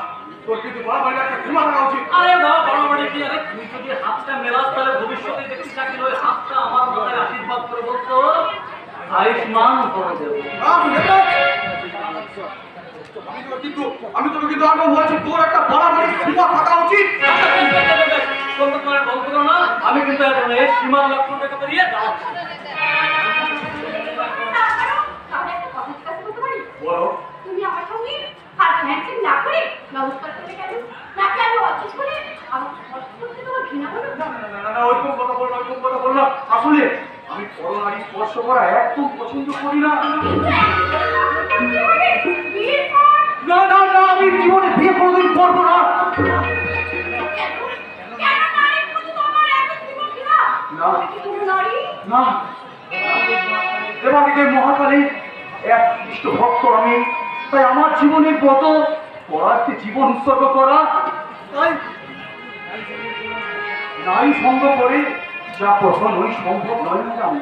তোর কিন্তু বরাবরই একটা ক্ষমা থাকা উচিত। আরে বাবা বরাবরই কি, আরে তুই যদি হাতটা মেলাস তাহলে ভবিষ্যতে দেখতে চাকরি ওই হাতটা আমার মাথায় আশীর্বাদ করে বলতো আয়ুষ্মান করে দেবো। আমি তোকে কিন্তু আগে বলছি তোর একটা বরাবরই ক্ষমা থাকা উচিত। তোমার গল্প করো না, আমি কিন্তু এখন এই সীমার লক্ষণ রেখে বেরিয়ে যাচ্ছি। তাহলে একটা কথা জিজ্ঞাসা করতে পারি? বলো। তুমি আমার সঙ্গে হাত হ্যান্ডশেক না করে নমস্কার করে গেল, নাকি আমি অচেত করে আমার স্পর্শ করতে তোমার ঘৃণা হলো? না ওইরকম কথা বল না, ওইরকম কথা বল না। আসলে আমি পরনারী স্পর্শ করা একদম পছন্দ করি না। কিন্তু একটা কি হবে? বিয়ের পর না না না আমি জীবনে বিয়ে কোনোদিন করবো না। কেন নারীর প্রতি তোমার এত তীব্র ঘৃণা? না। তুমি কি কোনো নারী? না দেবাদিকে মহাকালীর এক ইষ্ট ভক্ত আমি, তাই আমার জীবনের কত পরার্থে জীবন উৎসর্গ করা, তাই নারী সঙ্গ করে যা কখনোই সম্ভব নয় না আমি।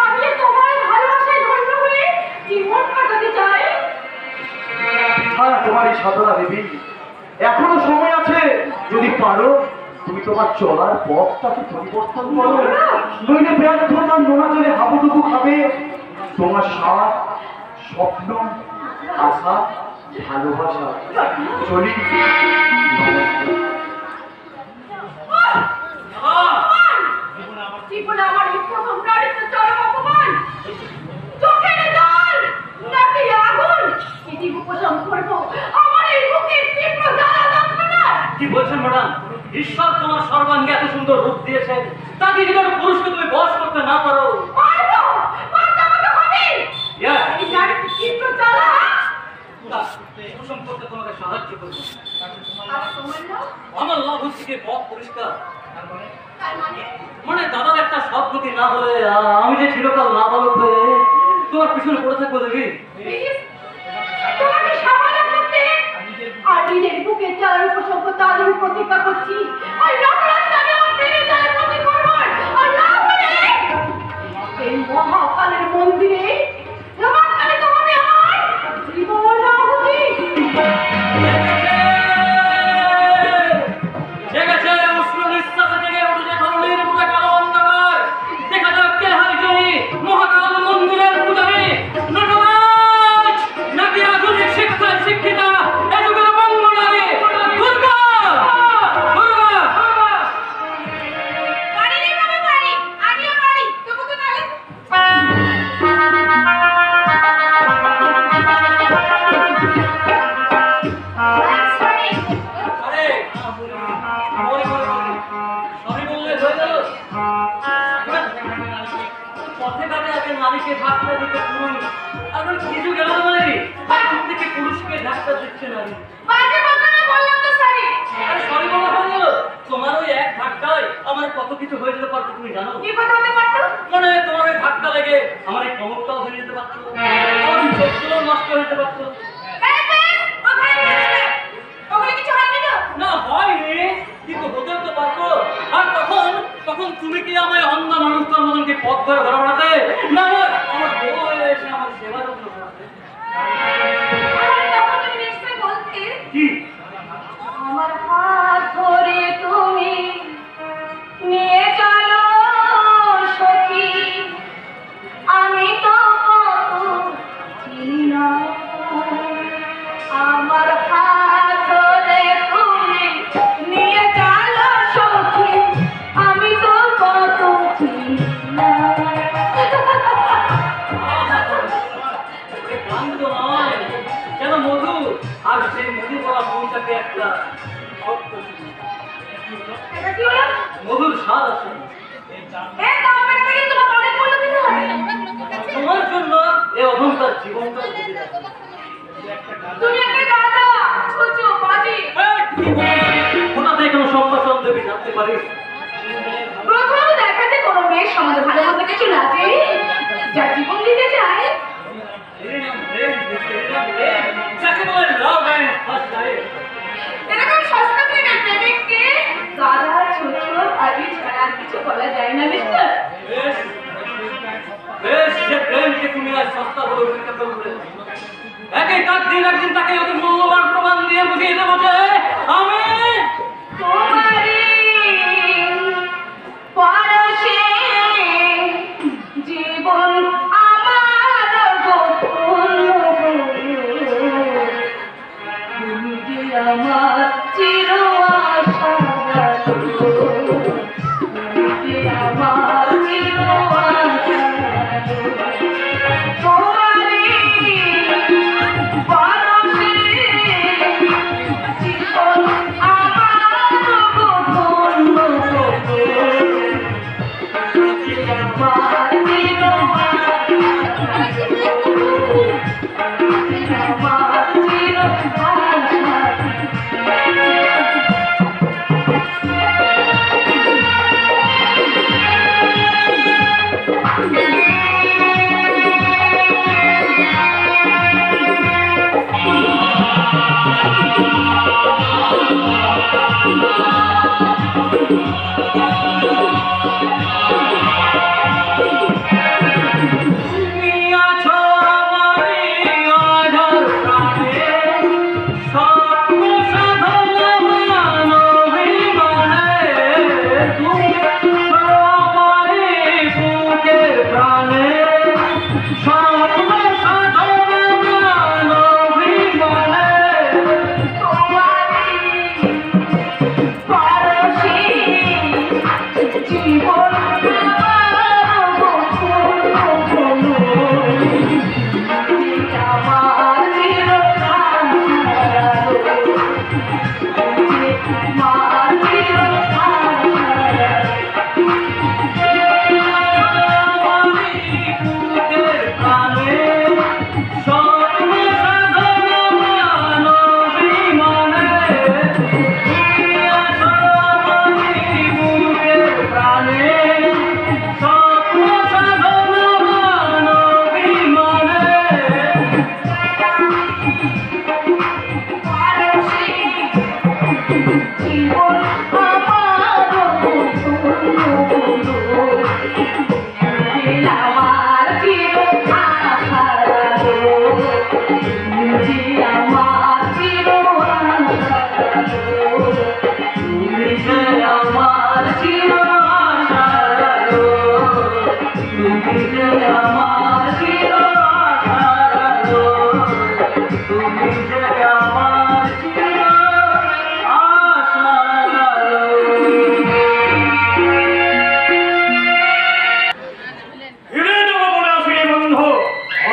আমি তোমার ভালোবাসায় ধন্য হয়ে জীবন কাটাতে চাই। হ্যাঁ তোমার এই সাধনা দেবী এখনো সময় আছে, যদি পারো তুমি তোমার চলার পথটাকে পরিবর্তন করো, নইলে ব্যর্থতার নোনা জলে হাবুডুবু খাবে তোমার সাথ স্বপ্ন আশা ভালোবাসা। চলি জীবনে আমার এই প্রথম নারীত্ব চরম অপমান। চোখের জল নাকি আগুন এটি উপশম করবো আমার এই বুকের তীব্র জ্বালা যন্ত্রণা। কি বলছেন ম্যাডাম? ঈশ্বর তোমার সর্বাঙ্গে এত সুন্দর রূপ দিয়েছেন, তাকে যদি কোনো পুরুষকে তুমি বশ করতে না পারো। পারবো, পারতে আমাকে হবে। Yes. এই নারীর তীব্র জ্বালা উপশম করতে তোমাকে সাহায্য করবো। আর তোমার নাম? আমার লাভ হচ্ছে কি পথ পরিষ্কার। তার মানে মানে দাদার একটা সদ্গতি না হলে আমি যে চিরকাল না বালক হয়ে তোমার পিছনে পড়ে থাকবো দেখি। প্লিজ তোমাকে সামান্য করতে আর নিজের বুকের জ্বালার উপশম করতে আজ আমি প্রতিজ্ঞা করছি। আর নকরাজ আমি আমার প্রেমের জ্বালার প্রতি করবার আর না হলে এই মহাকালের মন্দিরে রমাকালে তো হবে আমার জীবন আহুতি। জেগেছে উষ্ণ নিঃশ্বাসে জেগে উঠেছে ধরণীর বুকে কালো অন্ধকার। দেখা যাক কে হয় জয়ী, মহাকাল মন্দিরের পূজারী নটরাজ নাকি আধুনিক শিক্ষায় শিক্ষিতা এ যুগের বঙ্গ নারী দুর্গা। দুর্গা সারি। বাজে কথা না, বললাম তো সারি। আরে সরি বলা হলো, তোমার ওই এক ধাক্কায় আমার কত কিছু হয়ে যেতে পারতো তুমি জানো? কি কথা হতে পারতো? মানে তোমার ওই ধাক্কা লেগে আমার এই কোমরটাও ভেঙে যেতে পারতো, আমার চোখগুলো নষ্ট হয়ে যেতে পারতো। এই বেশ, ওখানে বসলে। ওখানে কিছু হয়নি তো? না হয়নি, কিন্তু হতেও তো পারতো। আর তখন তুমি কি আমায় অন্ধ মানুষটার মতন কি পথ ধরে ধরে বেড়াতে? না আমার বউ হয়ে এসে আমার সেবা যত্ন করাতে। আরে তখন তুমি নিশ্চয়ই বলতে, কি? আমার হাত ধরে তুমি নিয়ে চলো সখী, আমি তো কত চিনি না। আমার হাত ধরে তুমি নিয়ে চলো সখী, আমি তো কত চিনি না। গান তো নয়, যেন মধু, আর সেই মধু বলা মনটাকে একটা শক্ত ছিল। এটা কি হলো? মধুর স্বাদ আছে। এই দাও বেটা থেকে তোমার অনেক মূল্য দিতে হবে। তোমার জন্য এই অহংকার জীবনটা বেঁচে যাচ্ছে। তুমি একটা দাদা, ছোট বাজি। ওটাতে কোনো সম্ভাষণ দেবী জানতে পারিস? প্রথম দেখাতে কোনো মেয়ের সমাজে ভালো মতো কিছু লাগে যা জীবন দিতে চায়। যাকে বলে লাভ অ্যান্ড ফার্স্ট লাইফ। এরকম সস্তা প্রেমের প্রেমিককে দাদা, ছোট বাজি ছাড়া আর কিছু বলা যায় না মিস্টার। বেশ বেশ, যে প্রেমকে তুমি আজ সস্তা বলে উপেক্ষা করলে, একই তার দিন একদিন তাকে অতি মূল্যবান প্রমাণ দিয়ে বুঝিয়ে দেবো যে আমি তোমারই পরশে জীবন আমার গোপন, তুমি যে আমার চির আশা, তুমি যে আমার চির আশা। তোমারই পরশে জীবন আমার গোপন, তুমি যে আমার চির তুমি আছো আমারই অঝর প্রাণে, স্বপ্ন সাধন মানবিমানে। তুমি আছো আমারই বুকের প্রাণে, স্বপ্ন সাধন মানবিমানে। তোমারই পরশে জীবন আমার গোপন, আমার চির আশা, আমার চির পরশে জীবন আমার গোপন, আমার চির আশা, তুমি আমার চির আশা, তুমি যে আমার চির আশা, তুমি যে আমার চির আশা, তুমি যে আমার চির আশা। ফিরে যাবো বলে আসিনি বন্ধু,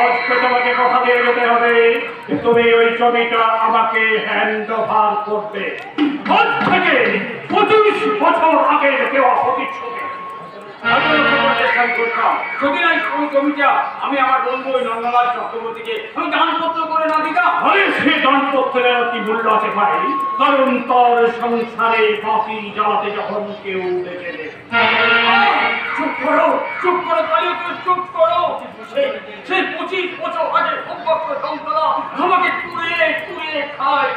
আজকে তোমাকে কথা দিয়ে যেতে হবে যে তুমি ওই জমিটা আমাকে হ্যান্ড ওভার করবে। আজ থেকে 25 বছর আগে দেওয়া প্রতিশ্রুতি চেষ্টা করতাম যদি না ওই জমিটা আমি আমার বন্ধু ওই নন্দলাল চক্রবর্তীকে আমি দানপত্র করে না দিতাম। আরে সে দানপত্রের কি মূল্য আছে ভাই, কারণ তোর সংসারে বাকি জ্বালাতে যখন কেউ দেখে নেই। চুপ করো কালিও, তুমি চুপ করো। সেই 25-25 হাজার সম্পর্ক যন্ত্রণা আমাকে তুলে খায়।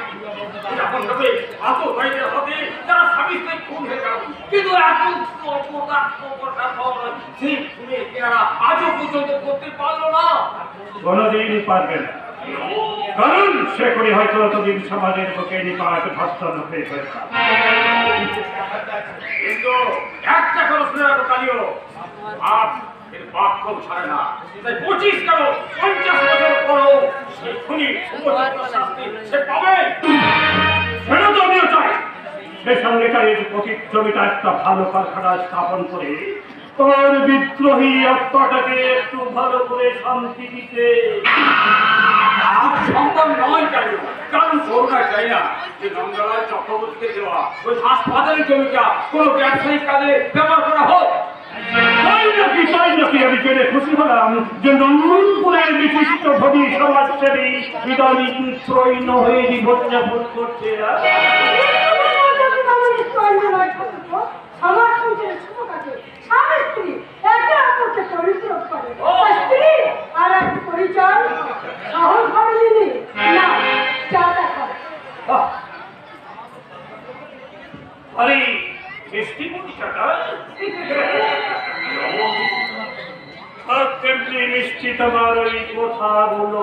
যখন তবে এত বাইরে হবে তারা স্বামী স্ত্রী খুন হয়ে যাবে, কিন্তু এখন সেই খুনে এরা আজও পর্যন্ত করতে পারলো না। কোনোদিন পারবে না, কারণ সে করে হয়তো এতদিন সমাজের বুকে নিপাত ভর্তন হয়ে ফেলতাম। কিন্তু একটা করে শুনে রাখো কালিও, আর এর বাক্য ছাড়ে না। তাই 25 কেন 50 বছর পরও সেই খুনি উপযুক্ত শাস্তি সে পাবে। সেটা তো আমিও চাই। সে সঙ্গে চাই পতিত জমিটা একটা ভালো কারখানা স্থাপন করে তোর বিদ্রোহী আত্মাটাকে একটু ভালো করে শান্তি দিতে। আর সম্ভব নয় কালিও, কারণ করোনা চাই না যে নন্দলাল চক্রবর্তীকে দেওয়া ওই হাসপাতালের জমিটা কোনো ব্যবসায়িক কাজে ব্যবহার করা হোক। তাই নাকি আমি জেনে খুশি হলাম যে নন্দনপুরের বিশিষ্ট ভবি সমাজসেবী ইদানিং ত্রৈন হয়ে জীবনযাপন করছে। আমার সংসারের ছোট কাছে স্বামী স্ত্রী একে অপরকে পরিপূরক করে। স্ত্রী আর এক পরিচয় সহজ ভাবে নিলি না চাটা করে। আরে মিষ্টি মুটিটা আর তেমনি মিষ্টি তোমার ওই কথাগুলো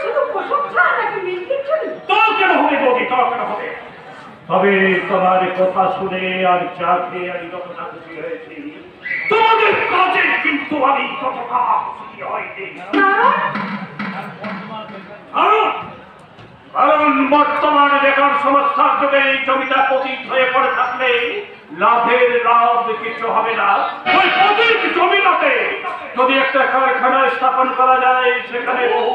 শুধু প্রশংসা নাকি মিষ্টি ছবি? তা কেন হবে বৌদি, তা কেন হবে? তবে তোমার কথা শুনে আর যা খেয়ে আমি যতটা খুশি হয়েছি, তোমাদের কাজে কিন্তু আমি ততটা খুশি হয়নি। কারণ বর্তমানে বেকার সমস্যার যুগে এই জমিটা পতিত হয়ে পড়ে থাকলে লাভের লাভ কিছু হবে না। ওই পতিত জমিটাতে যদি একটা কারখানা স্থাপন করা যায়, সেখানে বহু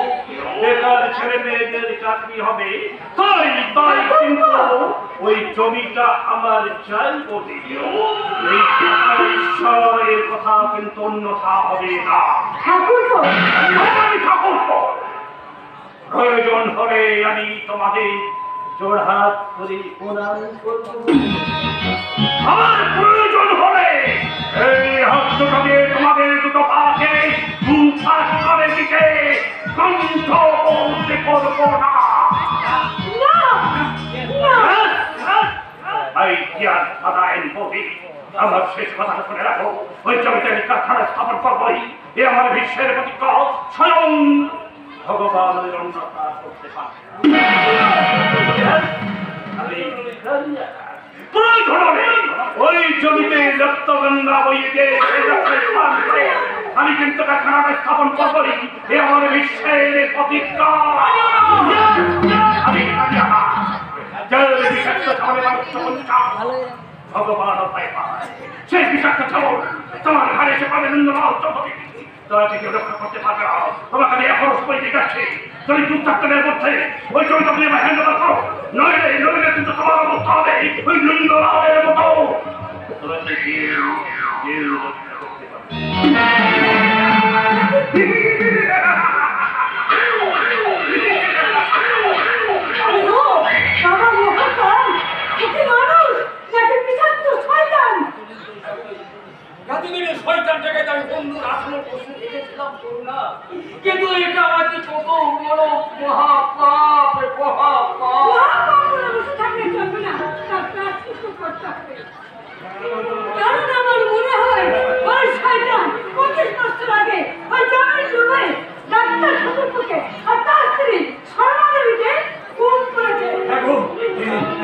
বেকার ছেলে মেয়েদের চাকরি হবে। তাই কিন্তু ওই জমিটা আমার চাই বলি, এই ঈশ্বরের কথা কিন্তু অন্যথা হবে না। ঠাকুর প্রয়োজন হলে আমি তোমাদের জোড়হাত করে প্রণাম করব। আমার প্রয়োজন হলে এই হাত দুটো দিয়ে তোমাদের দুটো পাকে দুপাশ করে দিতে কণ্ঠ বলতে করবো না। আমার শেষ কথা শুনে রাখো, ওই জমিতে আমি কারখানা স্থাপন করবোই। এ আমার বিশ্বের প্রতিজ্ঞা, স্বয়ং ভগবানের অন্যতা করতে পারে। ওই জমিতে রক্তগঙ্গা বইয়ে দিয়ে আমি কিন্তু কারখানা স্থাপন করবই। এ আমার বিশ্বের প্রতিজ্ঞা। আমি বিষাক্ত ছাগলের ভগবান পায় পায়, সেই বিষাক্ত ছাগল তোমার ঘরে এসে পাবে নন্দলাল চৌধুরী। কেউ রক্ষা করতে পারবে না। তোমাকে আমি এখন করে দিচ্ছি, যদি দু চারজনের মধ্যে ওই জমিটা নিয়ে হ্যান্ড ওভার করো, নইলে কিন্তু তোমার অবস্থা হবে ওই নন্দলালের মতো। তোমাকে করতে পারবে। এতদিনের শয়তানটাকে আমি বন্ধুর আসলে বসে রেখেছিলাম করুণা, কিন্তু এটা আমার যে কত বড় মহাপাপ। কারণ আমার মনে হয় ওই শয়তান 25 বছর আগে ওই জমির জুড়ে ডাক্তার ঠাকুরকে আর তার স্ত্রী সর্বাদেবীকে খুন করেছে।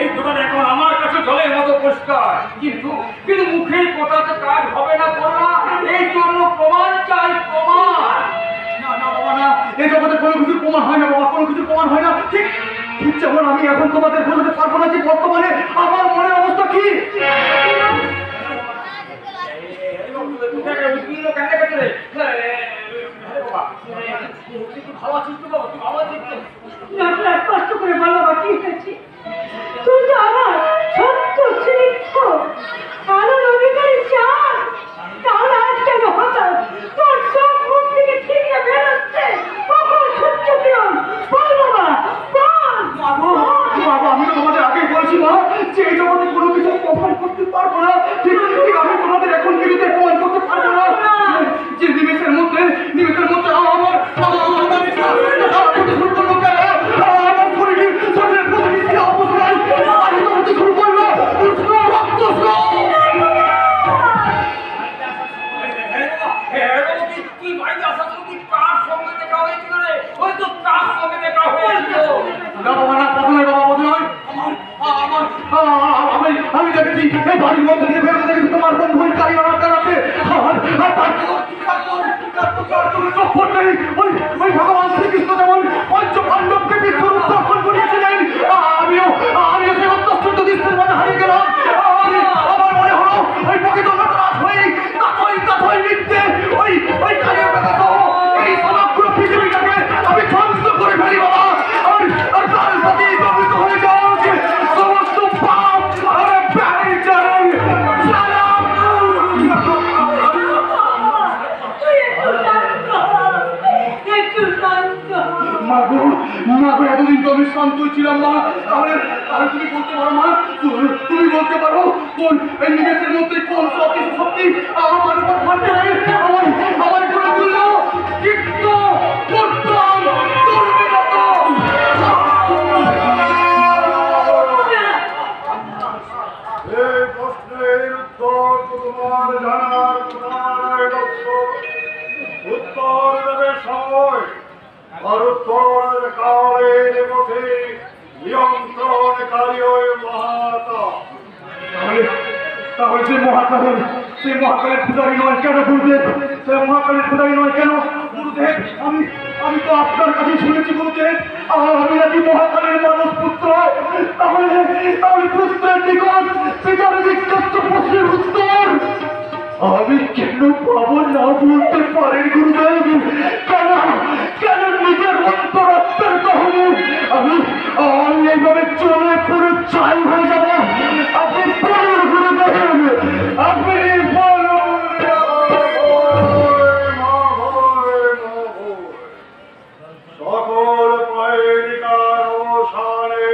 এই দোকান এখন আমার কাছে জলের মতো পরিষ্কার, কিন্তু মুখের কথাতে কাজ হবে না করোনা। এই জন্য প্রমাণ চাই, প্রমাণ। না বাবা না, এই জগতে কোনো কিছুর প্রমাণ হয় না বাবা, কোনো কিছুর প্রমাণ হয় না। ঠিক যেমন আমি এখন তোমাদের বলতে পারবো না যে বর্তমানে আমার মনের অবস্থা কি। কষ্ট করে বলো কি হয়েছে? তুই তো আমার সত্য স্নিগ্ধ কারণ অধিকারী চান এই বাড়ির মধ্যে দিয়ে বেরোতে দেখি তোমার বন্ধু কালী আমার কাছে ওই ভগবান শ্রীকৃষ্ণ যেমন পঞ্চ পাণ্ডবকে বিশ্বরূপ দর্শন করিয়েছিলেন, আমিও সেই অত্যন্ত দৃশ্যের মধ্যে হারিয়ে গেলাম। আমার মনে হলো ওই প্রকৃত নটরাজ হয়ে কাথই নৃত্যে ওই কালীর কথা সহ এই সমগ্র পৃথিবীটাকে আমি ধ্বংস করে ফেলি বাবা। আর তার সাথে দমিত হয়ে যাওয়া সমস্ত পাপ আর ব্যভিচারের সালাম। মাগো এতদিন তো আমি শান্তই ছিলাম মা, তাহলে তুমি বলতে পারো মা, তুমি বলতে পারো কোন এই নিমেষের মধ্যে কোন শক্তি আমার উপর ভাবতে আমার করে তুলল চিত্ত করতাম দুর্বিনত। এই প্রশ্নের উত্তর তোমার জানার উত্তর দেবে সময় আর উত্তর কালের পথে নিয়ন্ত্রণকারী ওই মহাতা। তাহলে সেই মহাকালের পূজারী নয় কেন গুরুদেব? সেই মহাকালের পূজারী নয় কেন গুরুদেব? আমি তো আপনার কাছে শুনেছি গুরুদেব, আমি নাকি মহাকালের মানুষ পুত্র। তাহলে পুত্রের নিকট পিতার জিজ্ঞাসা প্রশ্নের উত্তর আমি কেন পাবো না বলতে পারেন গুরুদেব? কেন নিজের অন্তরাত্মার কাহিনী আমি এইভাবে চলে পড়ে চাই হয়ে যাব? আপনি বলুন গুরুদেব, আপনি বলুন। সকল প্রহেলিকার অবসানে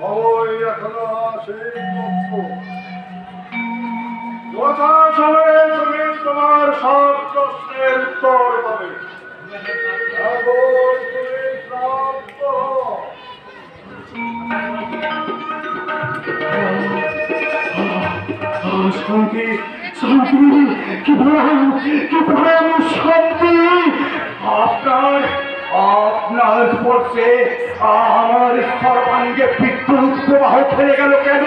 অবৈ এখনো আসে যথাসময়ে তুমি তোমার সব প্রশ্নের উত্তর পাবে। এখন তুমি প্রাপ্ত হও। শান্তি কি ভয়ান শান্তি! আপনার স্পর্শে আমার সর্বাঙ্গে বিদ্যুৎ প্রবাহ ফেলে গেল কেন?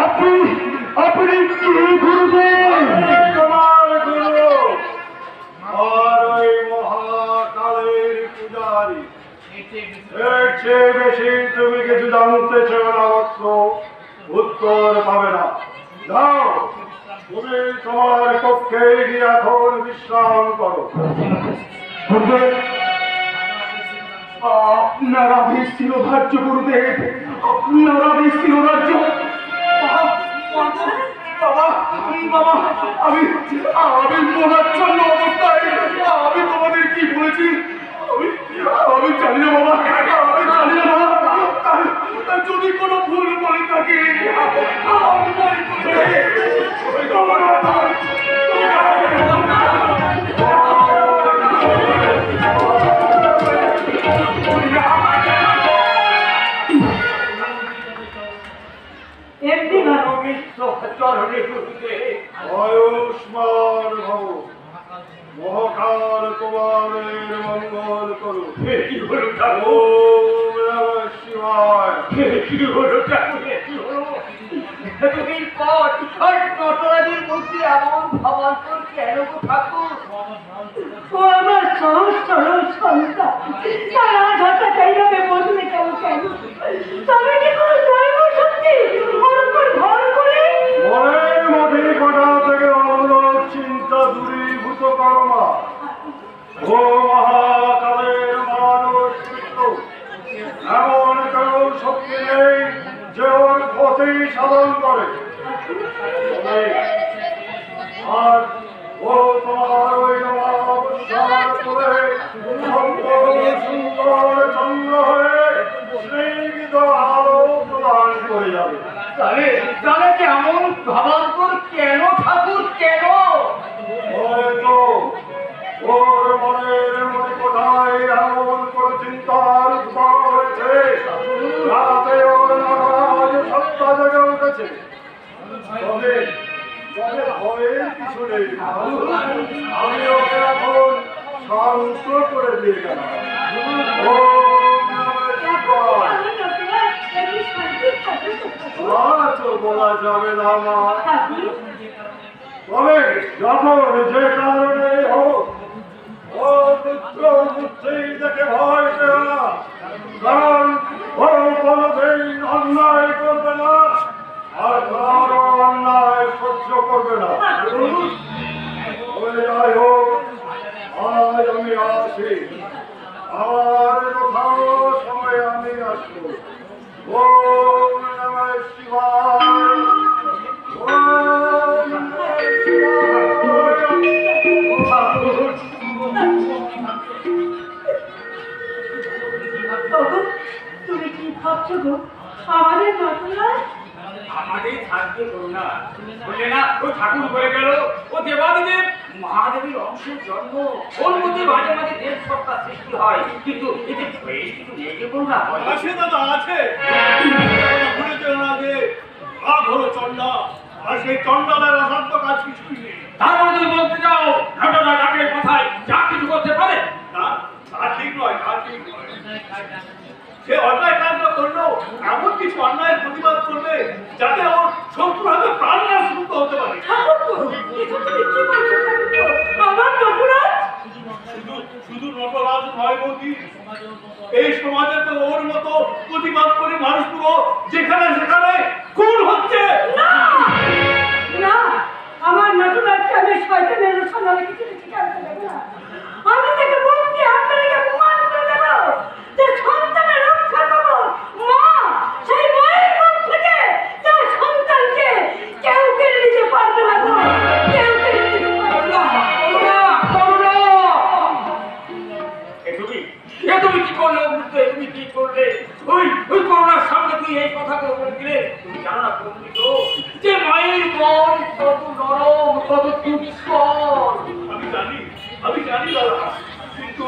আপনি কি গুরুদেব? তোমার গুরু আর ওই মহাকালের পূজারী। এর চেয়ে বেশি তুমি কিছু জানতে চাও না মাত্র, উত্তর পাবে না। যাও, তুমি তোমার কক্ষে গিয়ে এখন বিশ্রাম করো। গুরুদেব আপনারা বেশির রাজ্য গুরুদেব, আপনারা বেশির রাজ্য। বাবা আমি মনাচ্ছন্ন অবস্থায় আমি তোমাদের কি বলেছি আমি জানি না বাবা, আমি জানি না। যদি কোনো ভুল বলে থাকে আয়ুষ্মান ভব, মহাকাল তোমাদের মঙ্গল করুন। ওম নমঃ শিবায়। এতদিন পর নটরাজের মধ্যে এমন ভাবান্তর কেন গো ঠাকুর? ও আমার সহজ সরল সন্তান, তারা হঠাৎ এইভাবে বদলে গেল কেন? তবে কি কোনো দৈব শক্তি ওর উপর ভর করে? মনের মধ্যে কটা থেকে অবলোক চিন্তা দূরীভূত করো না। ও মহাকালের মানুষ পুত্র, এমন কেউ শক্তি নেই যে ওর ক্ষতি সাধন করে। আর ও তোমার ওই নবাবসার করে সুন্দর চন্দ্র হয়ে স্নিগ্ধ আলো প্রদান করে যাবে। তাহলে কেমন ভাবান্তর কেন ঠাকুর, কেন? হয়তো ওর মনের মনে কোথায় এমন করে চিন্তার উদ্ভব হয়েছে, যাতে ওর নারাজ সত্তা জেগে উঠেছে। তবে ভয়ের কিছু নেই, আমি ওকে এখন শান্ত করে দিয়ে গেলাম। ওম নমঃ শিবায়। বলা যাবে না মা। ঠাকুর, তবে যখন যে কারণে হোক ও পুত্র বুঝতেই দেখে ভয় পেও না, কারণ ও কোনোদিন অন্যায় করবে না আর কারো অন্যায় সহ্য করবে না। তবে যাই হোক, আজ আমি আসি, আর কোথাও সময় আমি আসবো। ওম নমঃ শিবায়, ওম নমঃ শিবায়। ওগো, তুমি কি ভাবছো গো? আমাদের নতুনরা আমাদের সাহায্য করো না, বললে না ও ঠাকুর বলে গেল, ও দেবাদিদেব মহাদেবীর অংশের জন্ম, ওর মধ্যে মাঝে মাঝে দেব সত্তা সৃষ্টি হয়, কিন্তু এতে ভয়ে কিছু লেগে পড়ো না। আছে দাদা আছে, ভুলে যেও না যে ভাগ হলো চন্ডা, আর সেই চন্ডালের অসাধ্য কাজ কিছুই নেই। তার মানে তুমি বলতে যাও ঘটনা ডাকের কথায় যা কিছু করতে পারে? না, তা ঠিক নয়, তা ঠিক নয়। সে অন্যায় কাজটা করলেও এমন কিছু অন্যায়ের প্রতিবাদ করবে যাতে ওর শত্রুর হাতে প্রাণ নাশ মুক্ত হতে পারে। ঠাকুর, এটা তুমি কি বলছো ঠাকুর? আমার নটরাজ শুধু নটরাজ নয় বৌদি, এই সমাজে তো ওর মতো প্রতিবাদ করে মানুষগুলো যেখানে সেখানে খুন হচ্ছে। না, না, আমার নটরাজকে আমি শয়তানের রচনায় কিছু শিখাতে দেবো না। আমি তাকে বলছি, আপনাকে প্রমাণ করে দেবো যে সন্তানের রক্ষা করবো। মা, সেই মায়ের মুখ থেকে তার সন্তানকে কেউ কেড়ে নিতে পারবে না গো, কেউ কেড়ে নিতে পারবে না। তুমি কি করলে অমৃত? তুমি কি করলে? ওই করোনার সামনে তুই এই কথাগুলো বলে দিলে। তুমি জানো না অমৃত যে মায়ের মন কত নরম, কত তুচ্ছ। আমি জানি দাদা, কিন্তু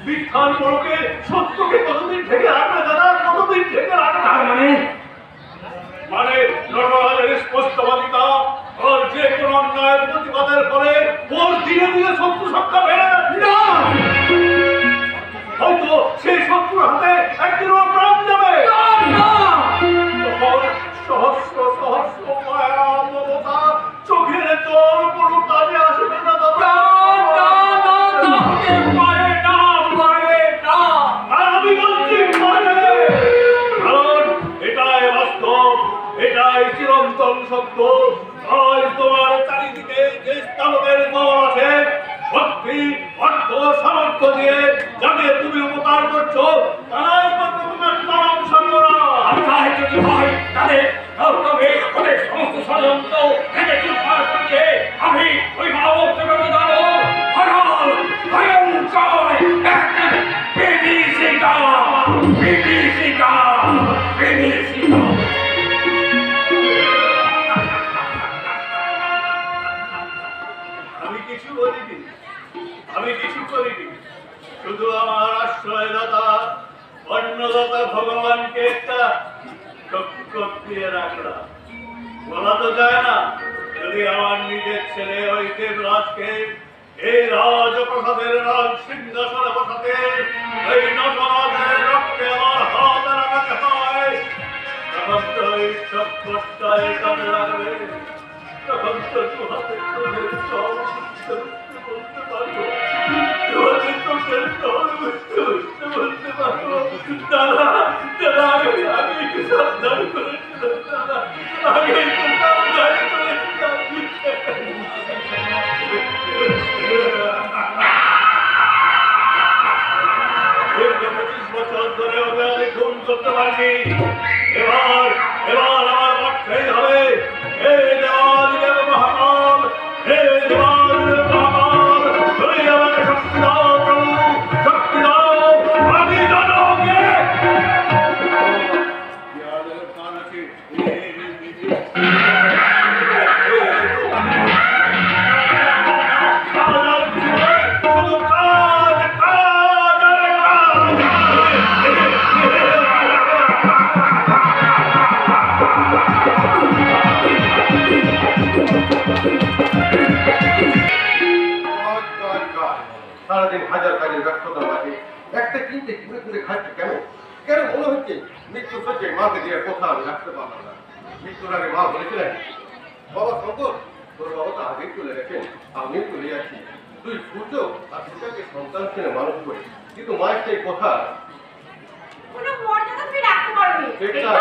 মিথ্যার মোড়কে সত্যকে কতদিন থেকে রাখবে দাদা, কতদিন থেকে রাখবে? তার মানে নটরাজের স্পষ্টবাদিতা আর যে কোনো অন্যায়ের প্রতিবাদের ফলে ওর ধীরে ধীরে শত্রু সংখ্যা বেড়ে না, হয়তো সেই শত্রুর হাতে একদিন ওর প্রাণ যাবে। তখন সহস্র সহস্র মায়া মমতা চোখের জল কোনো কাজে আসবে না দাদা। আর আমি বলছি পারে, কারণ এটাই বাস্তব, এটাই চিরন্তন সত্য। আজ তোমার চারিদিকে যে স্থানকের দল আছে, শক্তি অর্থ সামর্থ্য দিয়ে যাকে তুমি উপকার করছো, তারাই মাত্র তোমার চরম সর্বরা। আর যদি হয় তাদের ওদের সমস্ত ষড়যন্ত্র ভেঙে চুরমার করে দিয়ে আমি ওই মহাবক্তকে জানো হরল ভয়ঙ্কর একটা বিভীষিকা, বিভীষিকা, বিভীষিকা। আমি কিছু করিনি, আমি কিছু করিনি, শুধু আমার আশ্রয়দাতা অন্নদাতা ভগবানকে একটা চক্কর দিয়ে রাখলাম। বলা তো যায় না, যদি আমার নিজের ছেলে ওই দেবরাজকে এই রাজপ্রসাদের রাজ সিংহাসনে বসাতে এই নটরাজের রক্তে আমার হাত লাগাতে হয়, তখন তো ওই চক্করটাই কাজে লাগবে। তখন তো দু হাতে চোখের জল বলতে পারবো, দু হাতে চোখের জল বলতে পারবো দাদা, দাদা আমি একটু সাবধান করেছিলাম দাদা, আমি একটু সাবধান করেছিলাম। 25 বছর ধরে ওকে আমি খুন করতে পারিনি, এবার আমার পক্ষেই হবে। হে দেবাদিদেব মহাকাল, হে দেবাদিদেব মহাকাল, তুমি আমাকে শক্তি দাও প্রভু, শক্তি দাও। আমি জনকে কান আছে, শুধু কাজ কাজ আর সারাদিন হাজার কাজের ব্যস্ততার মাঝে একটা কিনতে ঘুরে ঘুরে খাচ্ছে কেন? কেন মনে হচ্ছে মৃত্যু সজ্জায় মাকে দিয়ে কোথাও আমি রাখতে পারলাম না? মৃত্যুর আগে মা বলেছিলেন, বাবা শঙ্কর, তোর বাবা তো আগেই চলে গেছেন, আমিও চলে যাচ্ছি, তুই সূর্য আর সীতাকে সন্তান ছেড়ে মানুষ করি। কিন্তু মায়ের সেই কথা কোনো মর্যাদা তুমি রাখতে পারবে সেটা